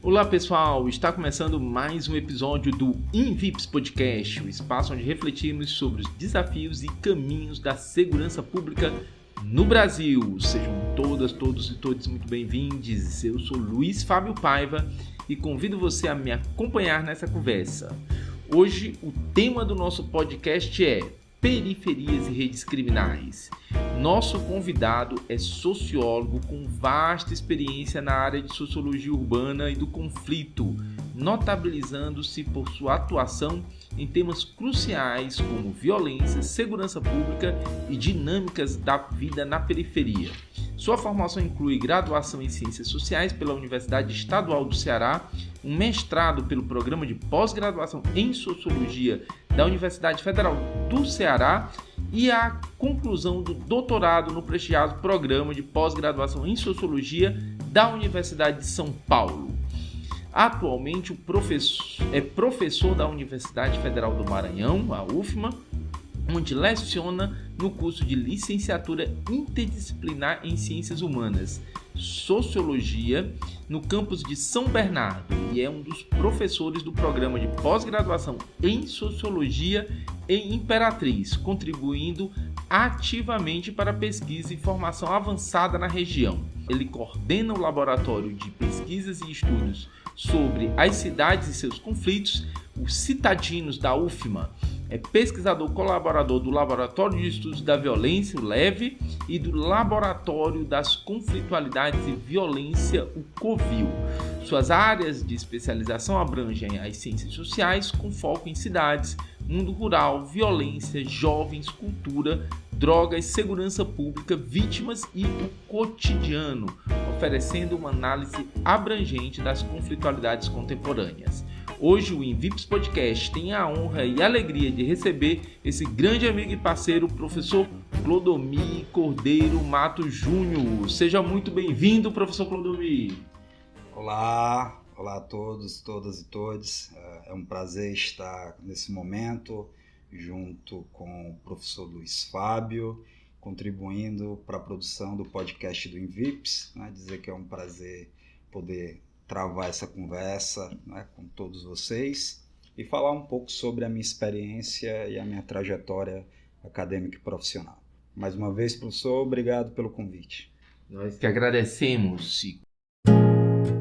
Olá pessoal, está começando mais um episódio do InVips Podcast, o espaço onde refletimos sobre os desafios e caminhos da segurança pública no Brasil. Sejam todas, todos e todos muito bem-vindos. Eu sou Luiz Fábio Paiva e convido você a me acompanhar nessa conversa. Hoje o tema do nosso podcast é Periferias e Redes Criminais. Nosso convidado é sociólogo com vasta experiência na área de sociologia urbana e do conflito, notabilizando-se por sua atuação em temas cruciais como violência, segurança pública e dinâmicas da vida na periferia. Sua formação inclui graduação em Ciências Sociais pela Universidade Estadual do Ceará, um mestrado pelo Programa de Pós-Graduação em Sociologia da Universidade Federal do Ceará e a conclusão do doutorado no prestigiado Programa de Pós-Graduação em Sociologia da Universidade de São Paulo. Atualmente é professor da Universidade Federal do Maranhão, a UFMA, onde leciona no curso de licenciatura interdisciplinar em Ciências Humanas, Sociologia, no campus de São Bernardo, e é um dos professores do programa de pós-graduação em Sociologia em Imperatriz, contribuindo ativamente para a pesquisa e formação avançada na região. Ele coordena o Laboratório de Pesquisas e Estudos sobre as Cidades e seus Conflitos, os Citadinos da UFMA. É pesquisador colaborador do Laboratório de Estudos da Violência, o LEV, e do Laboratório das Conflitualidades e Violência, o COVIL. Suas áreas de especialização abrangem as ciências sociais, com foco em cidades, mundo rural, violência, jovens, cultura, drogas, segurança pública, vítimas e o cotidiano, oferecendo uma análise abrangente das conflitualidades contemporâneas. Hoje o InVips Podcast tem a honra e a alegria de receber esse grande amigo e parceiro, o professor Clodomir Cordeiro Matos Júnior. Seja muito bem-vindo, professor Clodomir. Olá a todos, todas e todos. É um prazer estar nesse momento junto com o professor Luiz Fábio, contribuindo para a produção do podcast do InVips. Dizer que é um prazer poder travar essa conversa, com todos vocês e falar um pouco sobre a minha experiência e a minha trajetória acadêmica e profissional. Mais uma vez, professor, obrigado pelo convite. Nós que agradecemos.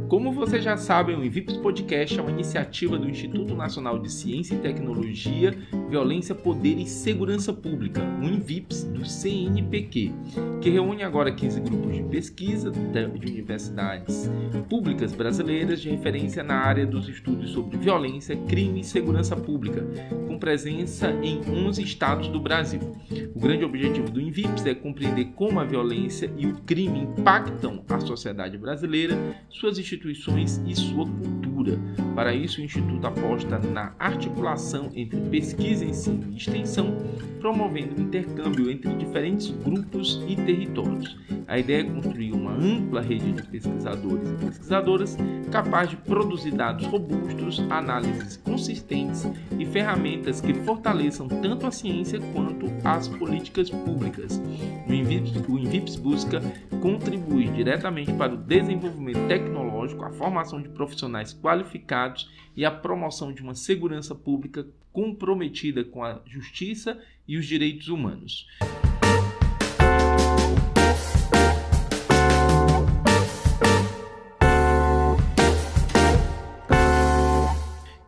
Como vocês já sabem, o InVips Podcast é uma iniciativa do Instituto Nacional de Ciência e Tecnologia, Violência, Poder e Segurança Pública, o InVips do CNPq, que reúne agora 15 grupos de pesquisa de universidades públicas brasileiras de referência na área dos estudos sobre violência, crime e segurança pública, com presença em 11 estados do Brasil. O grande objetivo do InVips é compreender como a violência e o crime impactam a sociedade brasileira, suas instituições e sua cultura. Para isso, o Instituto aposta na articulação entre pesquisa, ensino e extensão, promovendo o intercâmbio entre diferentes grupos e territórios. A ideia é construir uma ampla rede de pesquisadores e pesquisadoras capaz de produzir dados robustos, análises consistentes e ferramentas que fortaleçam tanto a ciência quanto as políticas públicas. O InVips busca contribuir diretamente para o desenvolvimento tecnológico, a formação de profissionais qualificados e a promoção de uma segurança pública comprometida com a justiça e os direitos humanos.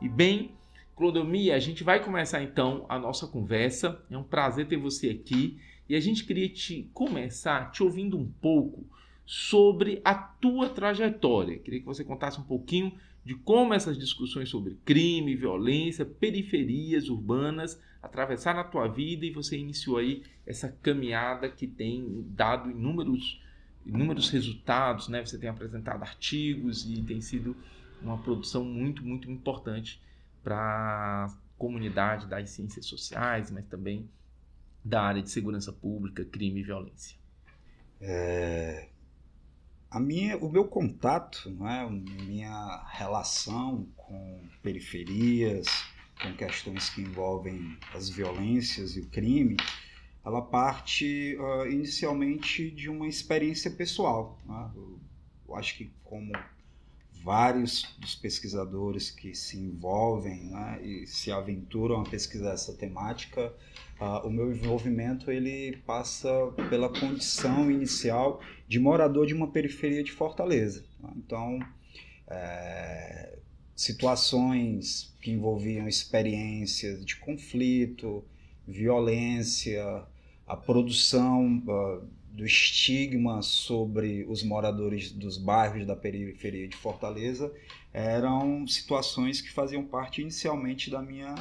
E bem, Clodomir, a gente vai começar então a nossa conversa. É um prazer ter você aqui e a gente queria começar te ouvindo um pouco sobre a tua trajetória. Queria que você contasse um pouquinho de como essas discussões sobre crime, violência, periferias urbanas atravessaram a tua vida e você iniciou aí essa caminhada que tem dado inúmeros resultados, né? Você tem apresentado artigos e tem sido uma produção muito, muito importante para a comunidade das ciências sociais, mas também da área de segurança pública, crime e violência. O meu contato, minha relação com periferias, com questões que envolvem as violências e o crime, ela parte inicialmente de uma experiência pessoal. Eu acho que como vários dos pesquisadores que se envolvem, né, e se aventuram a pesquisar essa temática, o meu envolvimento ele passa pela condição inicial de morador de uma periferia de Fortaleza. Né? Então, situações que envolviam experiências de conflito, violência, a produção do estigma sobre os moradores dos bairros da periferia de Fortaleza, eram situações que faziam parte inicialmente da minha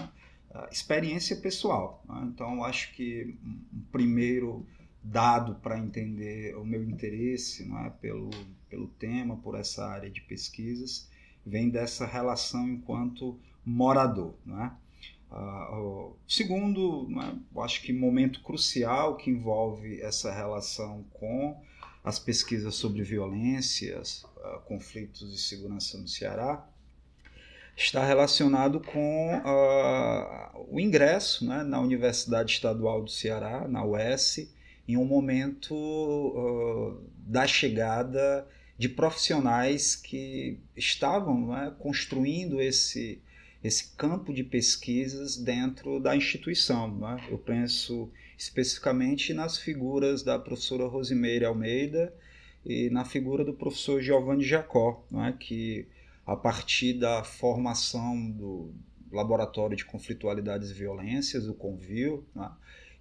experiência pessoal. Né? Então, acho que um primeiro dado para entender o meu interesse, né, pelo tema, por essa área de pesquisas, vem dessa relação enquanto morador. Né? Segundo, né, eu acho que momento crucial que envolve essa relação com as pesquisas sobre violências, conflitos de segurança no Ceará, está relacionado com o ingresso, né, na Universidade Estadual do Ceará, na UES, em um momento da chegada de profissionais que estavam, né, construindo esse campo de pesquisas dentro da instituição. Né? Eu penso especificamente nas figuras da professora Rosimeire Almeida e na figura do professor Giovanni Jacó, né, que a partir da formação do Laboratório de Conflitualidades e Violências, o CONVIL, né,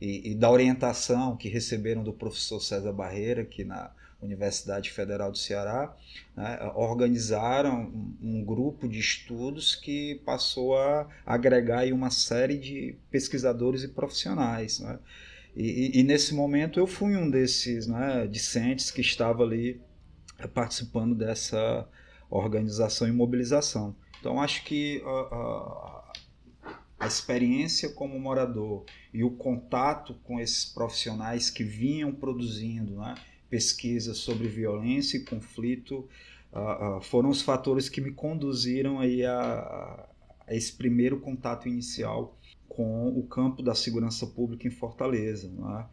e da orientação que receberam do professor César Barreira, aqui na Universidade Federal do Ceará, né, organizaram um grupo de estudos que passou a agregar aí uma série de pesquisadores e profissionais. Né, e nesse momento eu fui um desses, né, discentes que estava ali participando dessa organização e mobilização. Então, acho que a experiência como morador e o contato com esses profissionais que vinham produzindo, né, pesquisas sobre violência e conflito foram os fatores que me conduziram aí a esse primeiro contato inicial com o campo da segurança pública em Fortaleza. Né?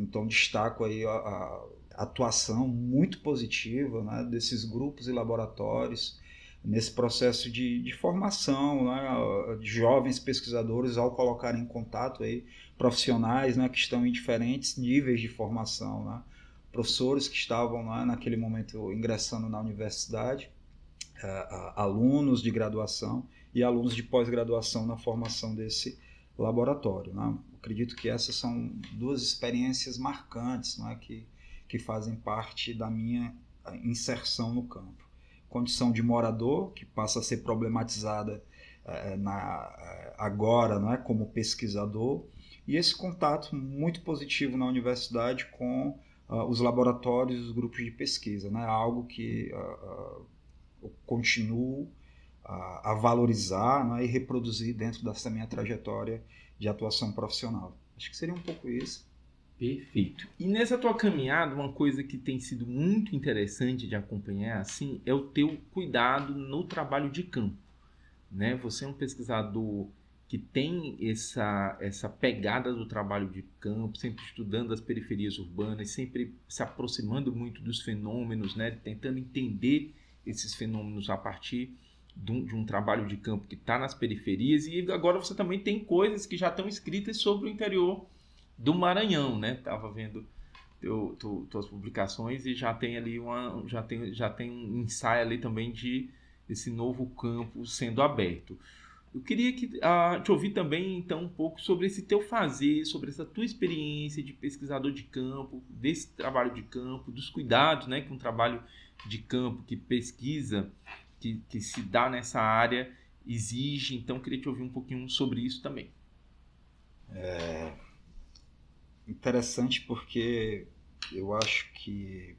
Então, destaco aí a atuação muito positiva, né, desses grupos e laboratórios nesse processo de formação, né, de jovens pesquisadores ao colocarem em contato aí profissionais, né, que estão em diferentes níveis de formação, né, professores que estavam lá naquele momento ingressando na universidade, alunos de graduação e alunos de pós-graduação na formação desse laboratório. Né. Acredito que essas são duas experiências marcantes, né, que fazem parte da minha inserção no campo. Condição de morador, que passa a ser problematizada agora, não é, como pesquisador, e esse contato muito positivo na universidade com os laboratórios e os grupos de pesquisa, né, algo que eu continuo a valorizar, né, e reproduzir dentro dessa minha trajetória de atuação profissional. Acho que seria um pouco isso. Perfeito. E nessa tua caminhada, uma coisa que tem sido muito interessante de acompanhar assim é o teu cuidado no trabalho de campo, né? Você é um pesquisador que tem essa pegada do trabalho de campo, sempre estudando as periferias urbanas, sempre se aproximando muito dos fenômenos, né? Tentando entender esses fenômenos a partir de um trabalho de campo que está nas periferias, e agora você também tem coisas que já estão escritas sobre o interior do Maranhão, né? Tava vendo tuas publicações e já tem ali já tem um ensaio ali também de esse novo campo sendo aberto. Eu queria te ouvir também então um pouco sobre esse teu fazer, sobre essa tua experiência de pesquisador de campo, desse trabalho de campo, dos cuidados, né, que um trabalho de campo que pesquisa, que se dá nessa área exige. Então, eu queria te ouvir um pouquinho sobre isso também. Interessante porque eu acho que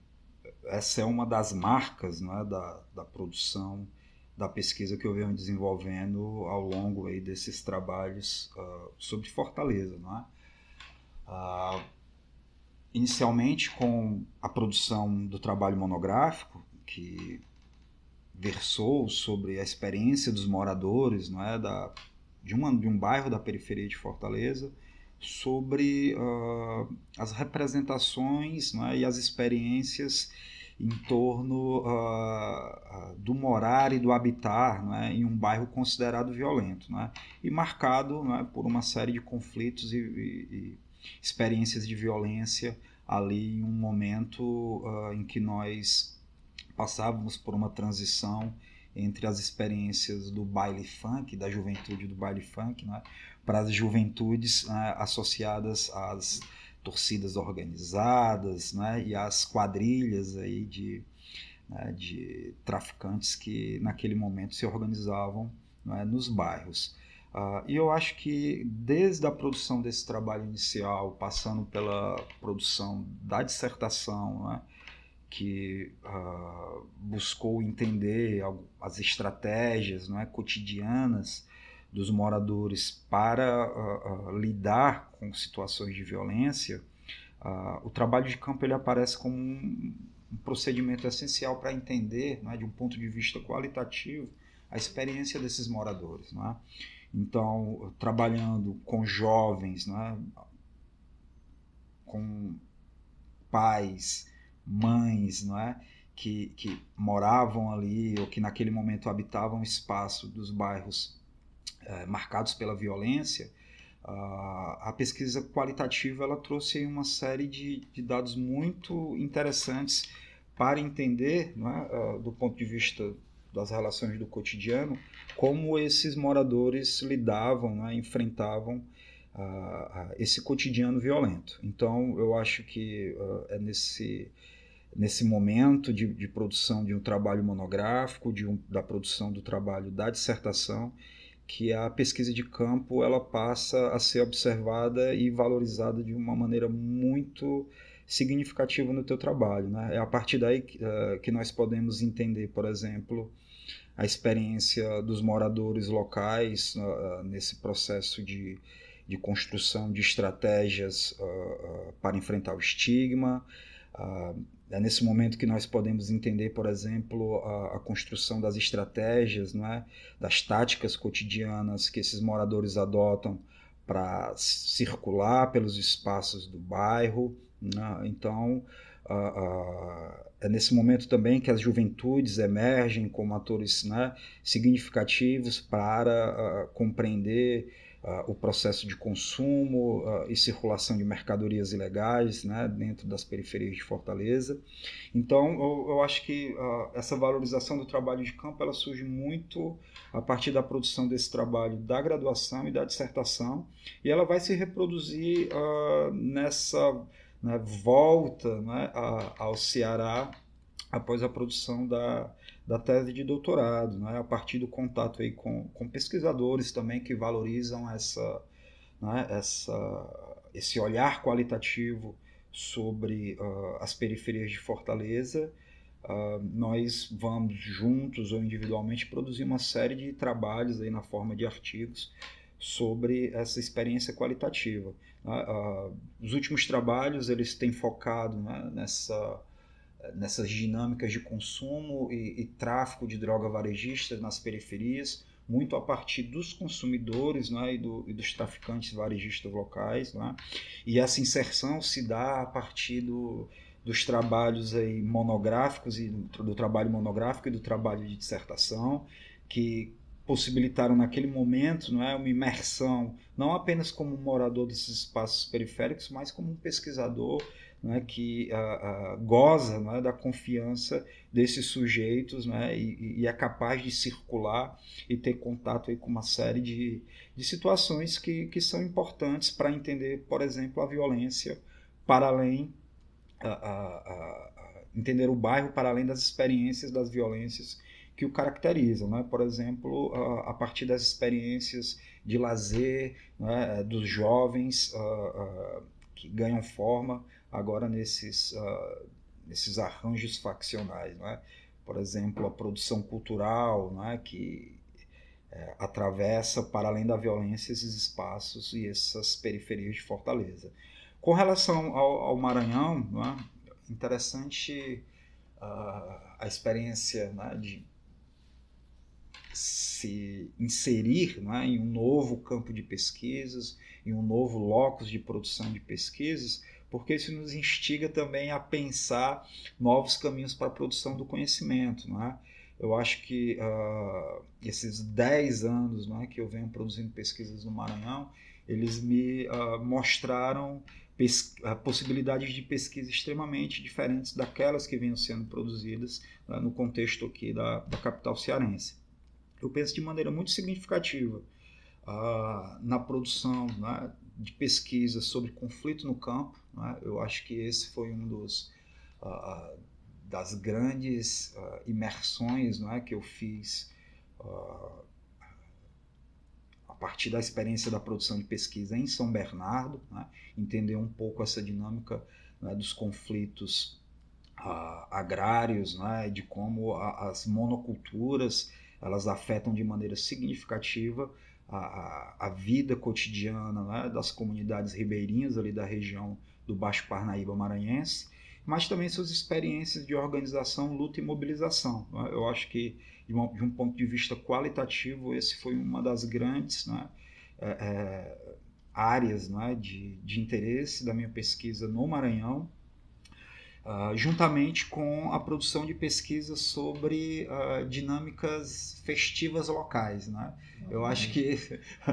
essa é uma das marcas, não é, da produção, da pesquisa que eu venho desenvolvendo ao longo aí desses trabalhos sobre Fortaleza. Não é? Inicialmente com a produção do trabalho monográfico, que versou sobre a experiência dos moradores, não é, de um bairro da periferia de Fortaleza, sobre as representações, né, e as experiências em torno do morar e do habitar, não é, em um bairro considerado violento, não é, e marcado, não é, por uma série de conflitos e experiências de violência ali em um momento em que nós passávamos por uma transição entre as experiências do baile funk, da juventude do baile funk, né, para as juventudes associadas às torcidas organizadas, né, e às quadrilhas aí de traficantes que naquele momento se organizavam, né, nos bairros. E eu acho que desde a produção desse trabalho inicial, passando pela produção da dissertação, né, que buscou entender as estratégias, né, cotidianas dos moradores para lidar com situações de violência, o trabalho de campo ele aparece como um procedimento essencial para entender, né, de um ponto de vista qualitativo, a experiência desses moradores, né? Então, trabalhando com jovens, né, com pais, mães, não é? que moravam ali ou que naquele momento habitavam o espaço dos bairros marcados pela violência, a pesquisa qualitativa ela trouxe uma série de dados muito interessantes para entender, não é, do ponto de vista das relações do cotidiano, como esses moradores lidavam, né, enfrentavam esse cotidiano violento. Então, eu acho que é nesse momento de produção de um trabalho monográfico, da produção do trabalho da dissertação, que a pesquisa de campo ela passa a ser observada e valorizada de uma maneira muito significativa no teu trabalho, né? É a partir daí que nós podemos entender, por exemplo, a experiência dos moradores locais nesse processo de construção de estratégias para enfrentar o estigma. É nesse momento que nós podemos entender, por exemplo, a construção das estratégias, não é? Das táticas cotidianas que esses moradores adotam para circular pelos espaços do bairro, né? Então, é nesse momento também que as juventudes emergem como atores, né, significativos para compreender o processo de consumo e circulação de mercadorias ilegais, né, dentro das periferias de Fortaleza. Então, eu acho que essa valorização do trabalho de campo ela surge muito a partir da produção desse trabalho da graduação e da dissertação, e ela vai se reproduzir nessa, né, volta, né, ao Ceará após a produção da tese de doutorado, né, a partir do contato aí com pesquisadores também que valorizam né, esse olhar qualitativo sobre as periferias de Fortaleza. Nós vamos juntos ou individualmente produzir uma série de trabalhos aí na forma de artigos sobre essa experiência qualitativa. Os últimos trabalhos eles têm focado, né, nessas dinâmicas de consumo e tráfico de droga varejista nas periferias, muito a partir dos consumidores, né, e dos traficantes varejistas locais, né? E essa inserção se dá a partir dos trabalhos aí monográficos e do trabalho monográfico e do trabalho de dissertação, que possibilitaram naquele momento, não é, uma imersão não apenas como morador desses espaços periféricos, mas como um pesquisador, né, que goza, né, da confiança desses sujeitos, né, e é capaz de circular e ter contato aí com uma série de situações que são importantes para entender, por exemplo, a violência para além, entender o bairro para além das experiências das violências que o caracterizam, né? Por exemplo, a partir das experiências de lazer, né, dos jovens que ganham forma agora nesses arranjos faccionais, né? Por exemplo, a produção cultural, né, que atravessa, para além da violência, esses espaços e essas periferias de Fortaleza. Com relação ao Maranhão, né, interessante a experiência, né, de se inserir, né, em um novo campo de pesquisas, em um novo locus de produção de pesquisas, porque isso nos instiga também a pensar novos caminhos para a produção do conhecimento, né? eu acho que esses 10 anos, né, que eu venho produzindo pesquisas no Maranhão, eles me mostraram possibilidades de pesquisa extremamente diferentes daquelas que vinham sendo produzidas no contexto aqui da capital cearense. Eu penso de maneira muito significativa na produção, né, de pesquisas sobre conflito no campo, né. Eu acho que esse foi um das grandes imersões, né, que eu fiz a partir da experiência da produção de pesquisa em São Bernardo, né, entender um pouco essa dinâmica, né, dos conflitos agrários, né, de como as monoculturas elas afetam de maneira significativa a vida cotidiana, né, das comunidades ribeirinhas ali da região do Baixo Parnaíba maranhense, mas também suas experiências de organização, luta e mobilização. Né? Eu acho que, de um ponto de vista qualitativo, esse foi uma das grandes, né, áreas, né, de interesse da minha pesquisa no Maranhão, juntamente com a produção de pesquisas sobre dinâmicas festivas locais, né? Eu acho que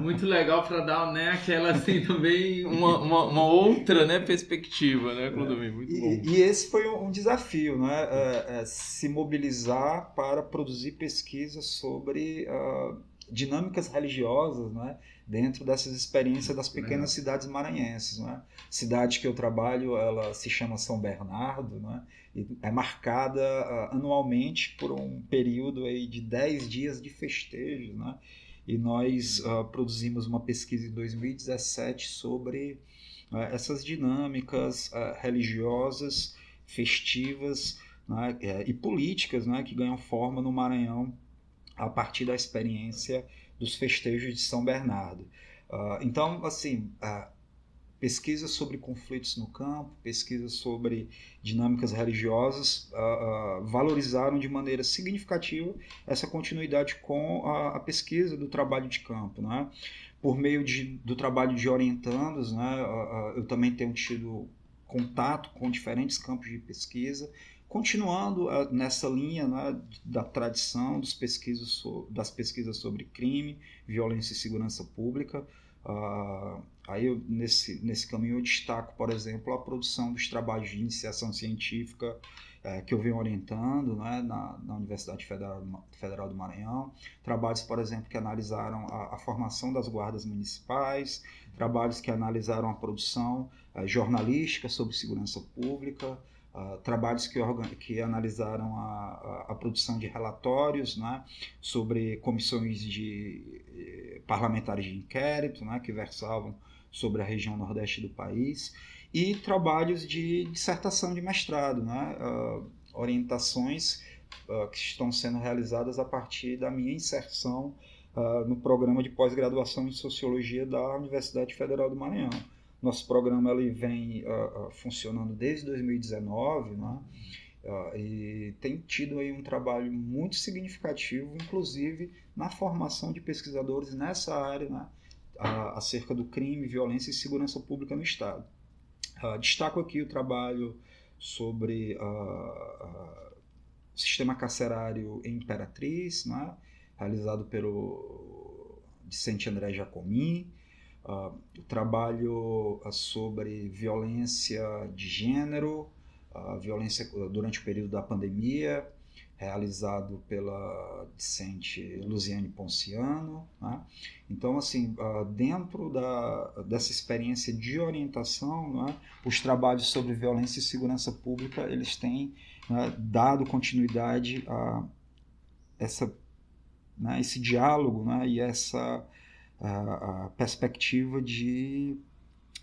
muito legal para dar, né, aquela assim também uma outra, né, perspectiva, né, Clodomir? Muito bom. E esse foi um desafio, né? Se mobilizar para produzir pesquisas sobre dinâmicas religiosas, né, dentro dessas experiências das pequenas cidades maranhenses, né? Cidade que eu trabalho, ela se chama São Bernardo, né? E é marcada anualmente por um período aí de 10 dias de festejo, né? E nós produzimos uma pesquisa em 2017 sobre essas dinâmicas religiosas, festivas, né, e políticas, né, que ganham forma no Maranhão a partir da experiência dos festejos de São Bernardo. Então, assim, pesquisas sobre conflitos no campo, pesquisas sobre dinâmicas religiosas valorizaram de maneira significativa essa continuidade com a pesquisa do trabalho de campo, né? Por meio do trabalho de orientandos, né? Eu também tenho tido contato com diferentes campos de pesquisa, continuando nessa linha, né, da tradição das pesquisas sobre crime, violência e segurança pública. Aí nesse caminho eu destaco, por exemplo, a produção dos trabalhos de iniciação científica que eu venho orientando, né, na Universidade Federal do Maranhão, trabalhos, por exemplo, que analisaram a formação das guardas municipais, trabalhos que analisaram a produção jornalística sobre segurança pública, trabalhos que analisaram a produção de relatórios, né, sobre comissões parlamentares de inquérito, né, que versavam sobre a região nordeste do país, e trabalhos de dissertação de mestrado, né, orientações que estão sendo realizadas a partir da minha inserção no programa de pós-graduação em Sociologia da Universidade Federal do Maranhão. Nosso programa ele vem funcionando desde 2019, né? E tem tido aí um trabalho muito significativo, inclusive na formação de pesquisadores nessa área, né? Acerca do crime, violência e segurança pública no Estado. Destaco aqui o trabalho sobre o sistema carcerário em Imperatriz, né? Realizado pelo Vicente André Giacomin, o trabalho sobre violência de gênero, violência durante o período da pandemia, realizado pela discente Luziane Ponciano, né? Então, assim, dentro dessa experiência de orientação, né, os trabalhos sobre violência e segurança pública, eles têm, né, dado continuidade a esse diálogo, né, e essa a perspectiva de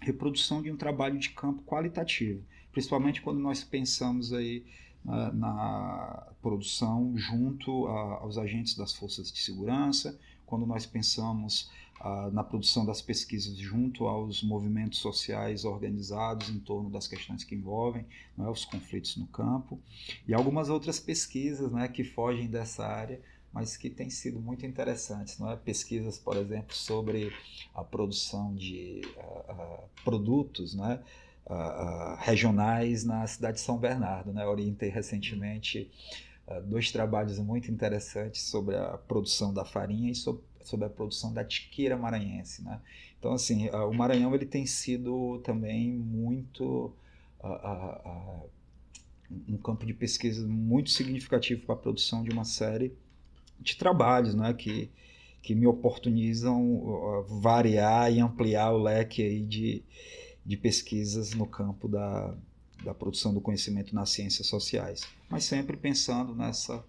reprodução de um trabalho de campo qualitativo, principalmente quando nós pensamos aí na produção junto aos agentes das forças de segurança, quando nós pensamos na produção das pesquisas junto aos movimentos sociais organizados em torno das questões que envolvem, né, os conflitos no campo, e algumas outras pesquisas, né, que fogem dessa área, mas que têm sido muito interessantes, não é? Pesquisas, por exemplo, sobre a produção de produtos, né, regionais na cidade de São Bernardo, né? Orientei recentemente dois trabalhos muito interessantes sobre a produção da farinha e sobre a produção da tiqueira maranhense, né? Então, assim, o Maranhão ele tem sido também muito um campo de pesquisa muito significativo para a produção de uma série de trabalhos, né, que me oportunizam variar e ampliar o leque aí de pesquisas no campo da produção do conhecimento nas ciências sociais, mas sempre pensando nessa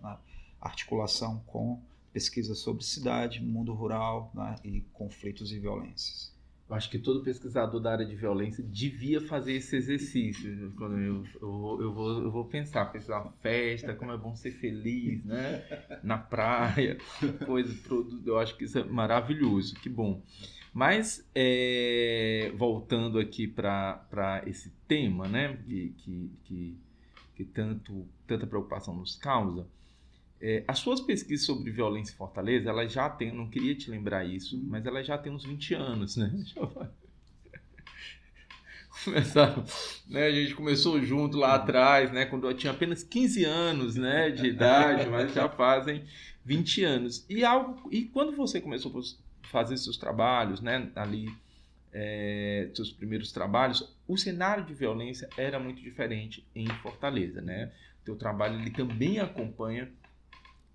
articulação com pesquisa sobre cidade, mundo rural, né, e conflitos e violências. Eu acho que todo pesquisador da área de violência devia fazer esse exercício. Quando eu vou pensar uma festa, como é bom ser feliz, né? Na praia, eu acho que isso é maravilhoso, que bom. Mas, voltando aqui para esse tema, né? Que tanta preocupação nos causa, as suas pesquisas sobre violência em Fortaleza, elas já têm, não queria te lembrar isso, mas elas já têm uns 20 anos, né? Começaram, né? A gente começou junto lá atrás, né? Quando eu tinha apenas 15 anos, né, de idade, mas já fazem 20 anos. E quando você começou a fazer seus trabalhos, né, ali, seus primeiros trabalhos, o cenário de violência era muito diferente em Fortaleza, né? O teu trabalho ele também acompanha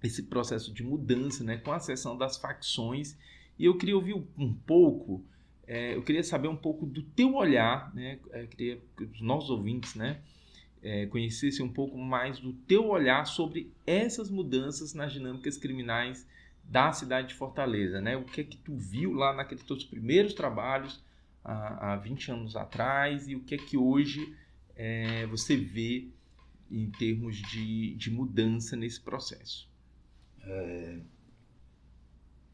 esse processo de mudança, né, com a ascensão das facções. E eu queria ouvir um pouco, eu queria saber um pouco do teu olhar, né, queria que os nossos ouvintes, né, conhecessem um pouco mais do teu olhar sobre essas mudanças nas dinâmicas criminais da cidade de Fortaleza, né? O que é que tu viu lá naqueles teus primeiros trabalhos há 20 anos atrás e o que é que hoje você vê em termos de mudança nesse processo?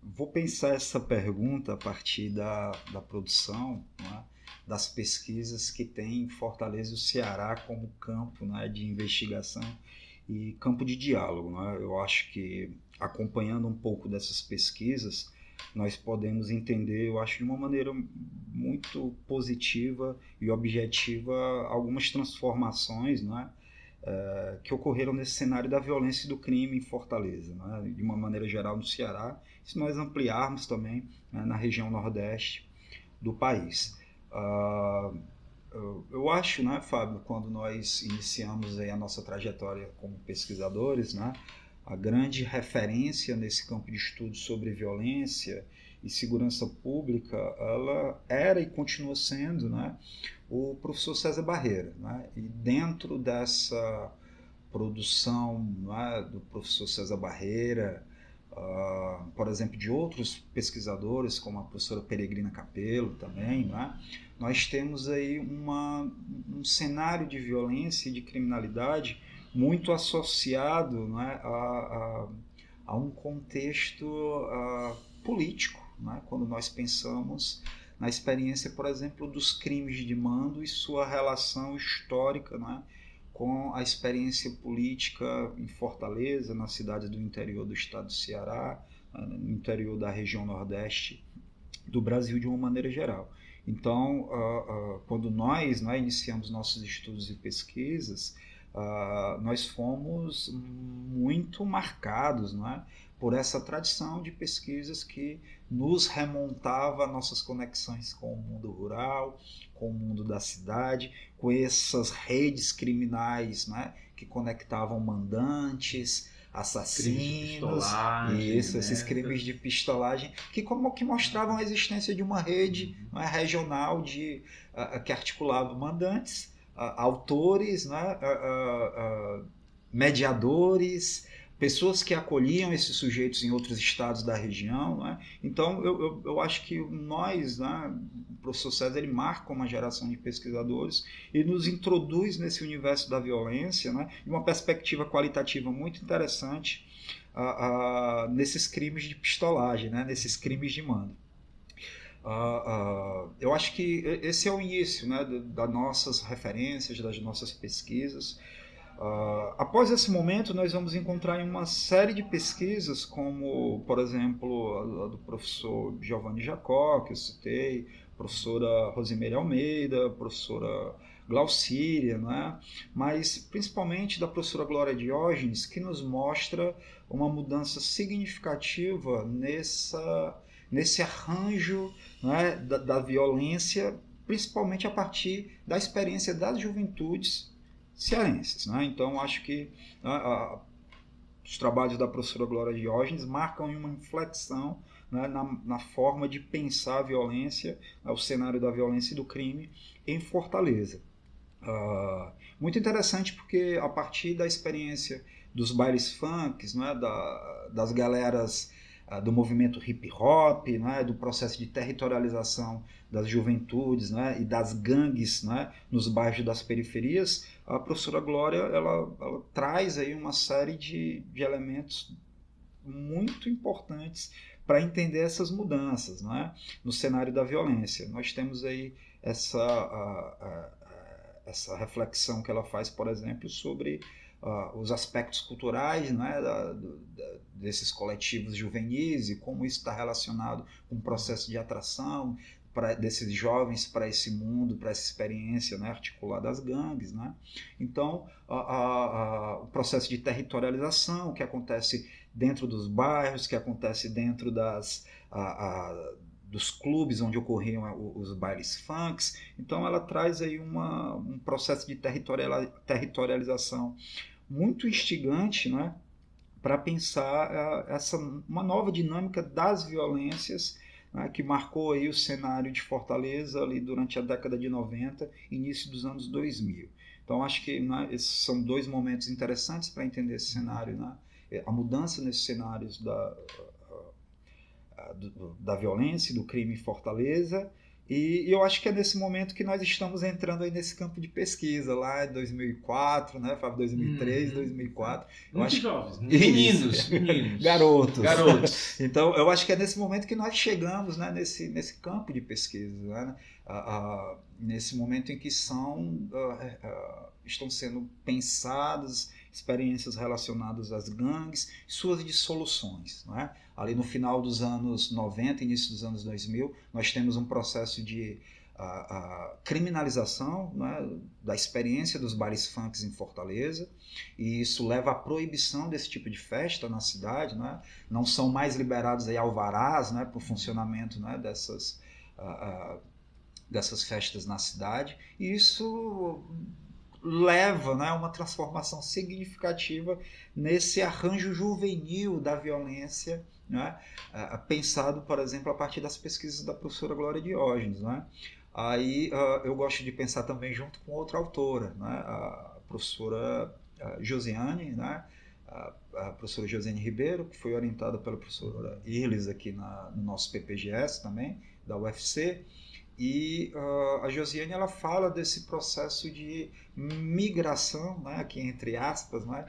Vou pensar essa pergunta a partir da produção, né, das pesquisas que tem Fortaleza e o Ceará como campo, né, de investigação e campo de diálogo, né? Eu acho que acompanhando um pouco dessas pesquisas, nós podemos entender, eu acho de uma maneira muito positiva e objetiva, algumas transformações, né, que ocorreram nesse cenário da violência e do crime em Fortaleza, né, de uma maneira geral no Ceará, se nós ampliarmos também, né, na região nordeste do país. Eu acho, né, Fábio, quando nós iniciamos aí a nossa trajetória como pesquisadores, né, a grande referência nesse campo de estudo sobre violência e segurança pública, ela era e continua sendo, né, o professor César Barreira, né? E dentro dessa produção, né, do professor César Barreira, por exemplo, de outros pesquisadores, como a professora Peregrina Capello também, né, nós temos aí um cenário de violência e de criminalidade muito associado, né, a um contexto político, né, quando nós pensamos na experiência, por exemplo, dos crimes de mando e sua relação histórica, né, com a experiência política em Fortaleza, nas cidades do interior do estado do Ceará, no interior da região nordeste do Brasil de uma maneira geral. Então, quando nós, né, iniciamos nossos estudos e pesquisas, nós fomos muito marcados, né, por essa tradição de pesquisas que nos remontava a nossas conexões com o mundo rural, com o mundo da cidade, com essas redes criminais, né, que conectavam mandantes, assassinos, esses crimes de pistolagem, que mostravam a existência de uma rede, né, regional que articulava mandantes, autores, né, mediadores, pessoas que acolhiam esses sujeitos em outros estados da região, né? Então eu acho que nós, né, o professor César, ele marca uma geração de pesquisadores e nos introduz nesse universo da violência, né, de uma perspectiva qualitativa muito interessante, nesses crimes de pistolagem, né, nesses crimes de mando. Eu acho que esse é o início, né, das nossas referências, das nossas pesquisas. Após esse momento, nós vamos encontrar em uma série de pesquisas, como, por exemplo, a do professor Giovanni Jacó, que eu citei, o professora Rosimeire Almeida, professora Glaucília, né? Mas principalmente da professora Glória Diógenes, que nos mostra uma mudança significativa nesse arranjo, né, da violência, principalmente a partir da experiência das juventudes cearenses, né? Então, acho que os trabalhos da professora Glória Diógenes marcam uma inflexão, né, na forma de pensar a violência, o cenário da violência e do crime em Fortaleza. Muito interessante porque a partir da experiência dos bailes funks, né, das galeras do movimento hip hop, né, do processo de territorialização das juventudes, né, e das gangues, né, nos bairros das periferias, a professora Glória ela traz aí uma série de elementos muito importantes para entender essas mudanças, né, no cenário da violência. Nós temos aí essa reflexão que ela faz, por exemplo, sobre os aspectos culturais, né, desses coletivos juvenis e como isso está relacionado com o processo de atração desses jovens para esse mundo, para essa experiência, né, articulada às gangues, né? Então, o processo de territorialização que acontece dentro dos bairros, que acontece dentro dos clubes onde ocorriam os bailes funks. Então ela traz aí um processo de territorialização muito instigante, né, para pensar uma nova dinâmica das violências, né, que marcou aí o cenário de Fortaleza ali durante a década de 90, início dos anos 2000. Então acho que, né, esses são dois momentos interessantes para entender esse cenário, né, a mudança nesses cenários da violência, do crime em Fortaleza, e eu acho que é nesse momento que nós estamos entrando aí nesse campo de pesquisa, lá em 2004, né, Fábio, 2003, 2004. Muito jovens, meninos. Garotos. Então, eu acho que é nesse momento que nós chegamos, né, nesse campo de pesquisa, né, nesse momento em que estão sendo pensadas experiências relacionadas às gangues, suas dissoluções, né? Ali no final dos anos 90, início dos anos 2000, nós temos um processo de criminalização, né, da experiência dos bailes funks em Fortaleza, e isso leva à proibição desse tipo de festa na cidade, né? Não são mais liberados aí alvarás, né, para o funcionamento, né, dessas festas na cidade, e isso leva, né, a uma transformação significativa nesse arranjo juvenil da violência, né, pensado, por exemplo, a partir das pesquisas da professora Glória Diógenes, né? Aí eu gosto de pensar também junto com outra autora, né, a professora Josiane, né, a professora Josiane Ribeiro, que foi orientada pela professora Irles aqui no nosso PPGS também, da UFC. E a Josiane, ela fala desse processo de migração, né, aqui entre aspas, né,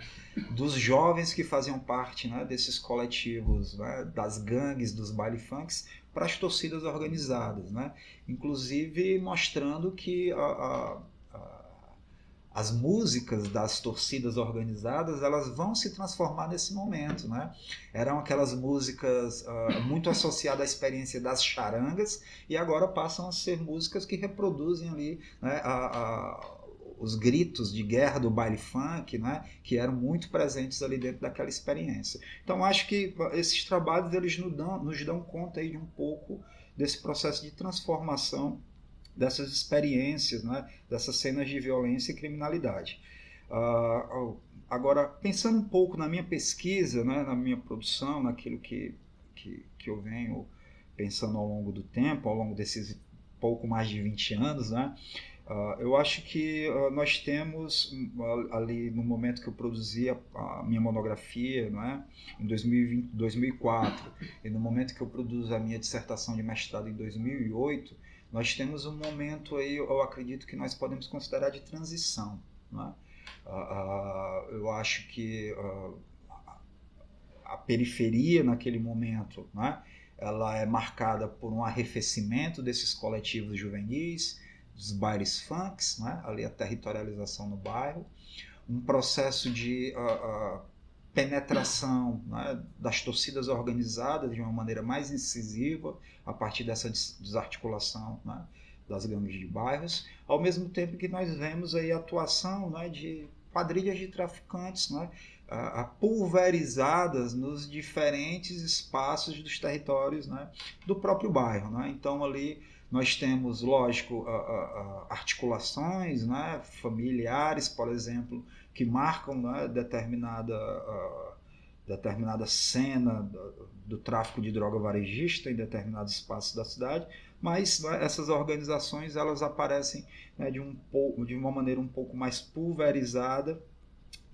dos jovens que faziam parte, né, desses coletivos, né, das gangues, dos baile funks, para as torcidas organizadas, né, inclusive mostrando que as músicas das torcidas organizadas, elas vão se transformar nesse momento, né? Eram aquelas músicas muito associadas à experiência das charangas, e agora passam a ser músicas que reproduzem ali, né, os gritos de guerra do baile funk, né, que eram muito presentes ali dentro daquela experiência. Então acho que esses trabalhos eles nos dão conta aí de um pouco desse processo de transformação dessas experiências, né, dessas cenas de violência e criminalidade. Agora, pensando um pouco na minha pesquisa, né, na minha produção, naquilo que eu venho pensando ao longo do tempo, ao longo desses pouco mais de 20 anos, né, eu acho que nós temos ali no momento que eu produzi a minha monografia, né, em 2004, e no momento que eu produzo a minha dissertação de mestrado em 2008, nós temos um momento aí, eu acredito que nós podemos considerar de transição, né? Eu acho que a periferia naquele momento, né, ela é marcada por um arrefecimento desses coletivos juvenis, dos bailes funks, né, ali a territorialização no bairro, um processo de penetração, né, das torcidas organizadas de uma maneira mais incisiva, a partir dessa desarticulação, né, das gangues de bairros, ao mesmo tempo que nós vemos aí a atuação, né, de quadrilhas de traficantes, né, pulverizadas nos diferentes espaços dos territórios, né, do próprio bairro. Né? Então ali nós temos, lógico, articulações, né, familiares, por exemplo, que marcam, né, determinada cena do tráfico de droga varejista em determinados espaços da cidade, mas, né, essas organizações elas aparecem, né, de uma maneira um pouco mais pulverizada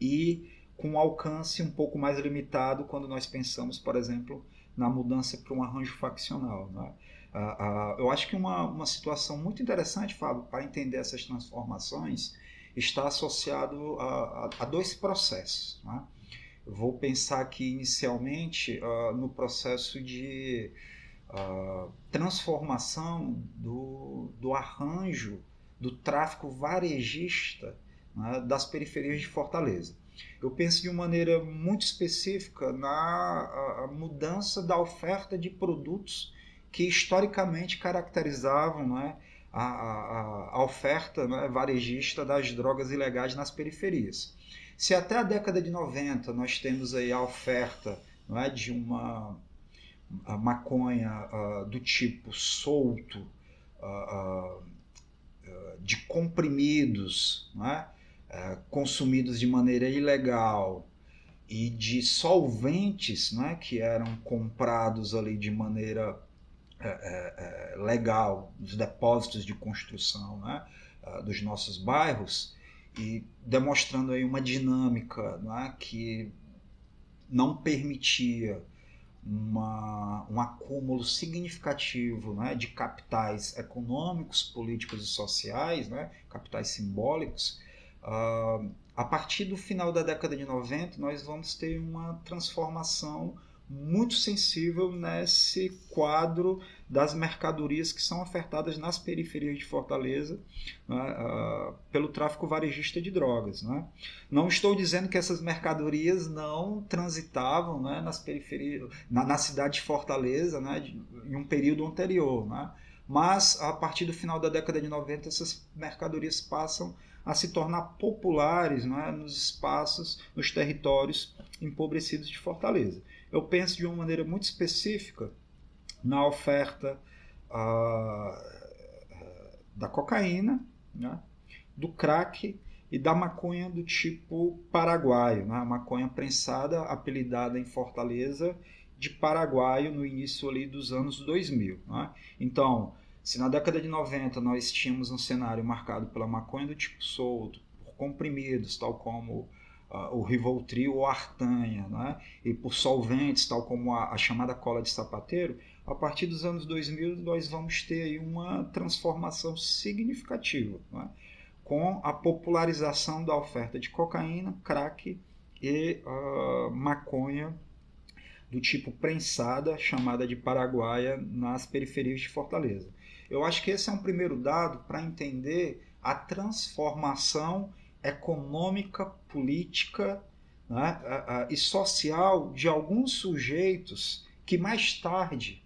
e com um alcance um pouco mais limitado quando nós pensamos, por exemplo, na mudança para um arranjo faccional. Né? Eu acho que uma situação muito interessante, Fábio, para entender essas transformações, está associado a dois processos. Né? Eu vou pensar aqui inicialmente no processo de transformação do arranjo do tráfico varejista, né, das periferias de Fortaleza. Eu penso de uma maneira muito específica na mudança da oferta de produtos que historicamente caracterizavam, né, a oferta, né, varejista das drogas ilegais nas periferias. Se até a década de 90 nós temos aí a oferta, né, de uma maconha do tipo solto, de comprimidos, né, consumidos de maneira ilegal, e de solventes, né, que eram comprados ali de maneira legal nos depósitos de construção, né, dos nossos bairros, e demonstrando aí uma dinâmica, né, que não permitia um acúmulo significativo, né, de capitais econômicos, políticos e sociais, né, capitais simbólicos. A partir do final da década de 90, nós vamos ter uma transformação muito sensível nesse quadro das mercadorias que são ofertadas nas periferias de Fortaleza, né, pelo tráfico varejista de drogas. Né? Não estou dizendo que essas mercadorias não transitavam, né, nas periferias, na cidade de Fortaleza, né, em um período anterior, né? Mas a partir do final da década de 90 essas mercadorias passam a se tornar populares, né, nos espaços, nos territórios empobrecidos de Fortaleza. Eu penso de uma maneira muito específica na oferta da cocaína, né, do crack e da maconha do tipo paraguaio, né, a maconha prensada, apelidada em Fortaleza de paraguaio no início ali dos anos 2000. Né? Então, se na década de 90 nós tínhamos um cenário marcado pela maconha do tipo solto, por comprimidos, tal como o Rivotril ou a Artanha, né? E por solventes, tal como a chamada cola de sapateiro, a partir dos anos 2000 nós vamos ter aí uma transformação significativa, né? Com a popularização da oferta de cocaína, crack e maconha do tipo prensada, chamada de paraguaia, nas periferias de Fortaleza. Eu acho que esse é um primeiro dado para entender a transformação econômica, política, né, e social de alguns sujeitos que mais tarde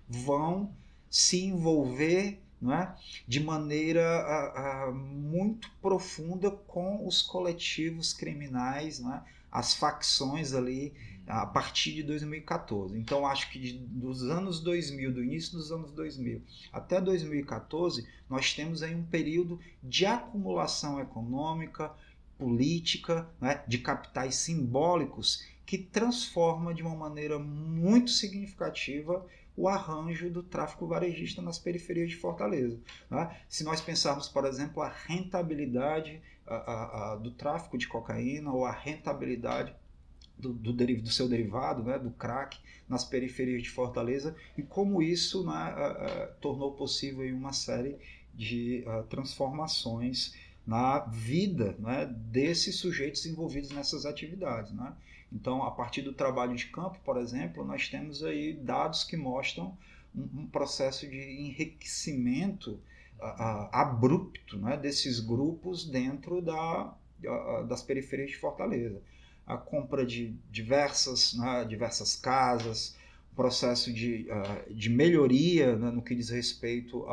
vão se envolver, né, de maneira muito profunda com os coletivos criminais, né, as facções ali a partir de 2014. Então, acho que dos anos 2000, do início dos anos 2000 até 2014, nós temos aí um período de acumulação econômica, política, né, de capitais simbólicos que transforma de uma maneira muito significativa o arranjo do tráfico varejista nas periferias de Fortaleza. Né? Se nós pensarmos, por exemplo, a rentabilidade do tráfico de cocaína ou a rentabilidade do seu derivado, né, do crack, nas periferias de Fortaleza, e como isso, né, tornou possível uma série de transformações na vida, né, desses sujeitos envolvidos nessas atividades. Né? Então, a partir do trabalho de campo, por exemplo, nós temos aí dados que mostram um processo de enriquecimento abrupto, né, desses grupos dentro das periferias de Fortaleza. a compra de diversas casas, processo de melhoria, né, no que diz respeito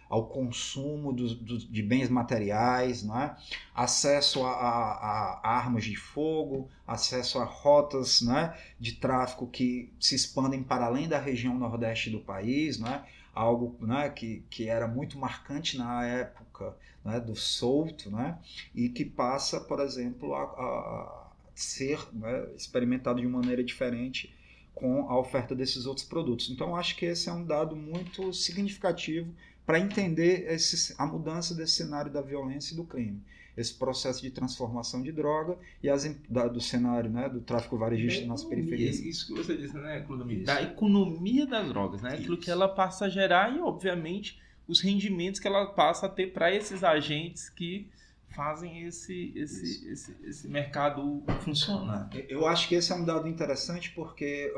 ao consumo de bens materiais, né, acesso a armas de fogo, acesso a rotas, né, de tráfico que se expandem para além da região nordeste do país, né, algo, né, que era muito marcante na época, né, do solto, né, e que passa, por exemplo, a ser, né, experimentado de maneira diferente com a oferta desses outros produtos. Então, acho que esse é um dado muito significativo para entender a mudança desse cenário da violência e do crime. Esse processo de transformação de droga e do cenário, né, do tráfico varejista nas periferias. Isso que você disse, né, Clodomir? Da economia das drogas, né? Aquilo que ela passa a gerar e, obviamente, os rendimentos que ela passa a ter para esses agentes que fazem esse mercado funcionar. Eu acho que esse é um dado interessante porque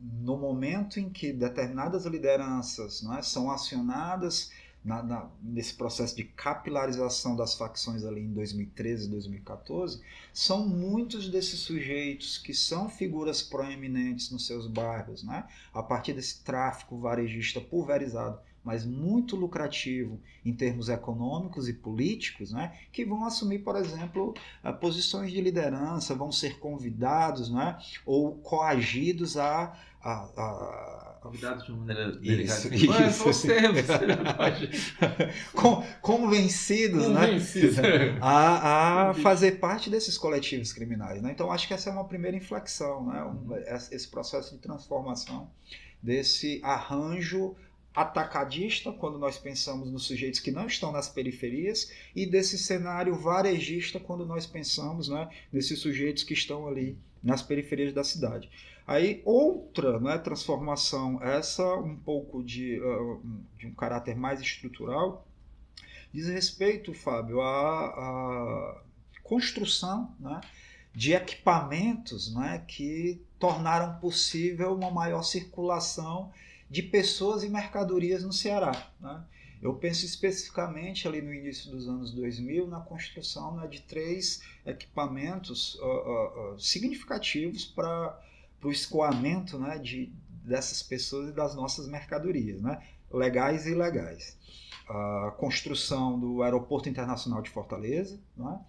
no momento em que determinadas lideranças, né, são acionadas nesse processo de capilarização das facções ali em 2013 e 2014, são muitos desses sujeitos que são figuras proeminentes nos seus bairros, né, a partir desse tráfico varejista pulverizado, mas muito lucrativo em termos econômicos e políticos, né, que vão assumir, por exemplo, posições de liderança, vão ser convidados, né, ou coagidos convidados de uma maneira delicada. Mas você não pode... Convencidos, né, a fazer parte desses coletivos criminais, né? Então, acho que essa é uma primeira inflexão, né? Esse processo de transformação desse arranjo atacadista, quando nós pensamos nos sujeitos que não estão nas periferias, e desse cenário varejista, quando nós pensamos, né, nesses sujeitos que estão ali nas periferias da cidade. Aí outra, né, transformação, essa um pouco de um caráter mais estrutural, diz respeito, Fábio, à construção, né, de equipamentos, né, que tornaram possível uma maior circulação de pessoas e mercadorias no Ceará, né? Eu penso especificamente ali no início dos anos 2000 na construção, né, de 3 equipamentos significativos para o escoamento, né, dessas pessoas e das nossas mercadorias, né, legais e ilegais. A construção do Aeroporto Internacional de Fortaleza, né,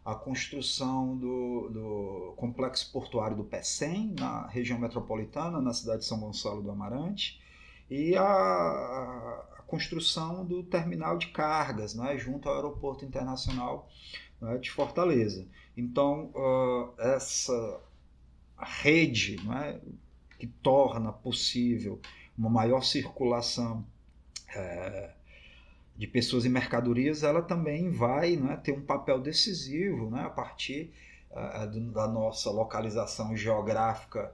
a construção do Complexo Portuário do Pecém, na região metropolitana, na cidade de São Gonçalo do Amarante, e a construção do terminal de cargas, né, junto ao Aeroporto Internacional, né, de Fortaleza. Então, essa rede, né, que torna possível uma maior circulação de pessoas e mercadorias, ela também vai, né, ter um papel decisivo, né, a partir da nossa localização geográfica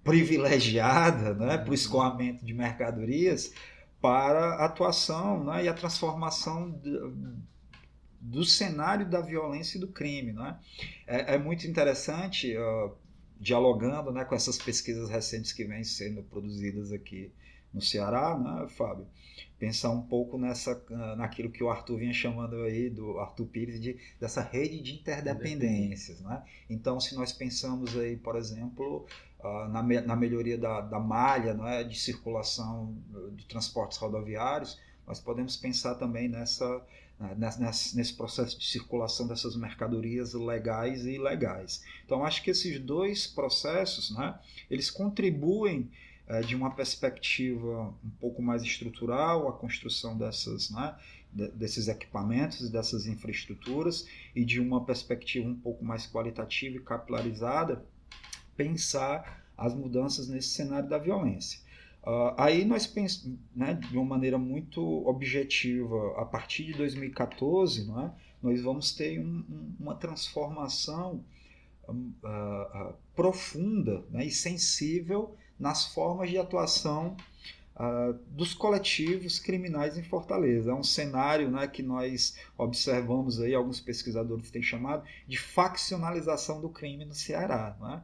privilegiada, né, para o escoamento de mercadorias, para a atuação, né, e a transformação do cenário da violência e do crime, né? É muito interessante, dialogando, né, com essas pesquisas recentes que vêm sendo produzidas aqui no Ceará, né, Fábio, pensar um pouco naquilo que o Arthur vinha chamando aí, do Arthur Pires, dessa rede de interdependências, né? Então, se nós pensamos aí, por exemplo, na melhoria da malha, né, de circulação de transportes rodoviários, nós podemos pensar também nesse processo de circulação dessas mercadorias legais e ilegais. Então, acho que esses 2 processos, né, eles contribuem de uma perspectiva um pouco mais estrutural, a construção desses equipamentos e dessas infraestruturas, e de uma perspectiva um pouco mais qualitativa e capilarizada, pensar as mudanças nesse cenário da violência. Aí nós pensamos, né, de uma maneira muito objetiva, a partir de 2014, né, nós vamos ter uma transformação profunda, né, e sensível nas formas de atuação dos coletivos criminais em Fortaleza. É um cenário, né, que nós observamos aí, alguns pesquisadores têm chamado de faccionalização do crime no Ceará, né?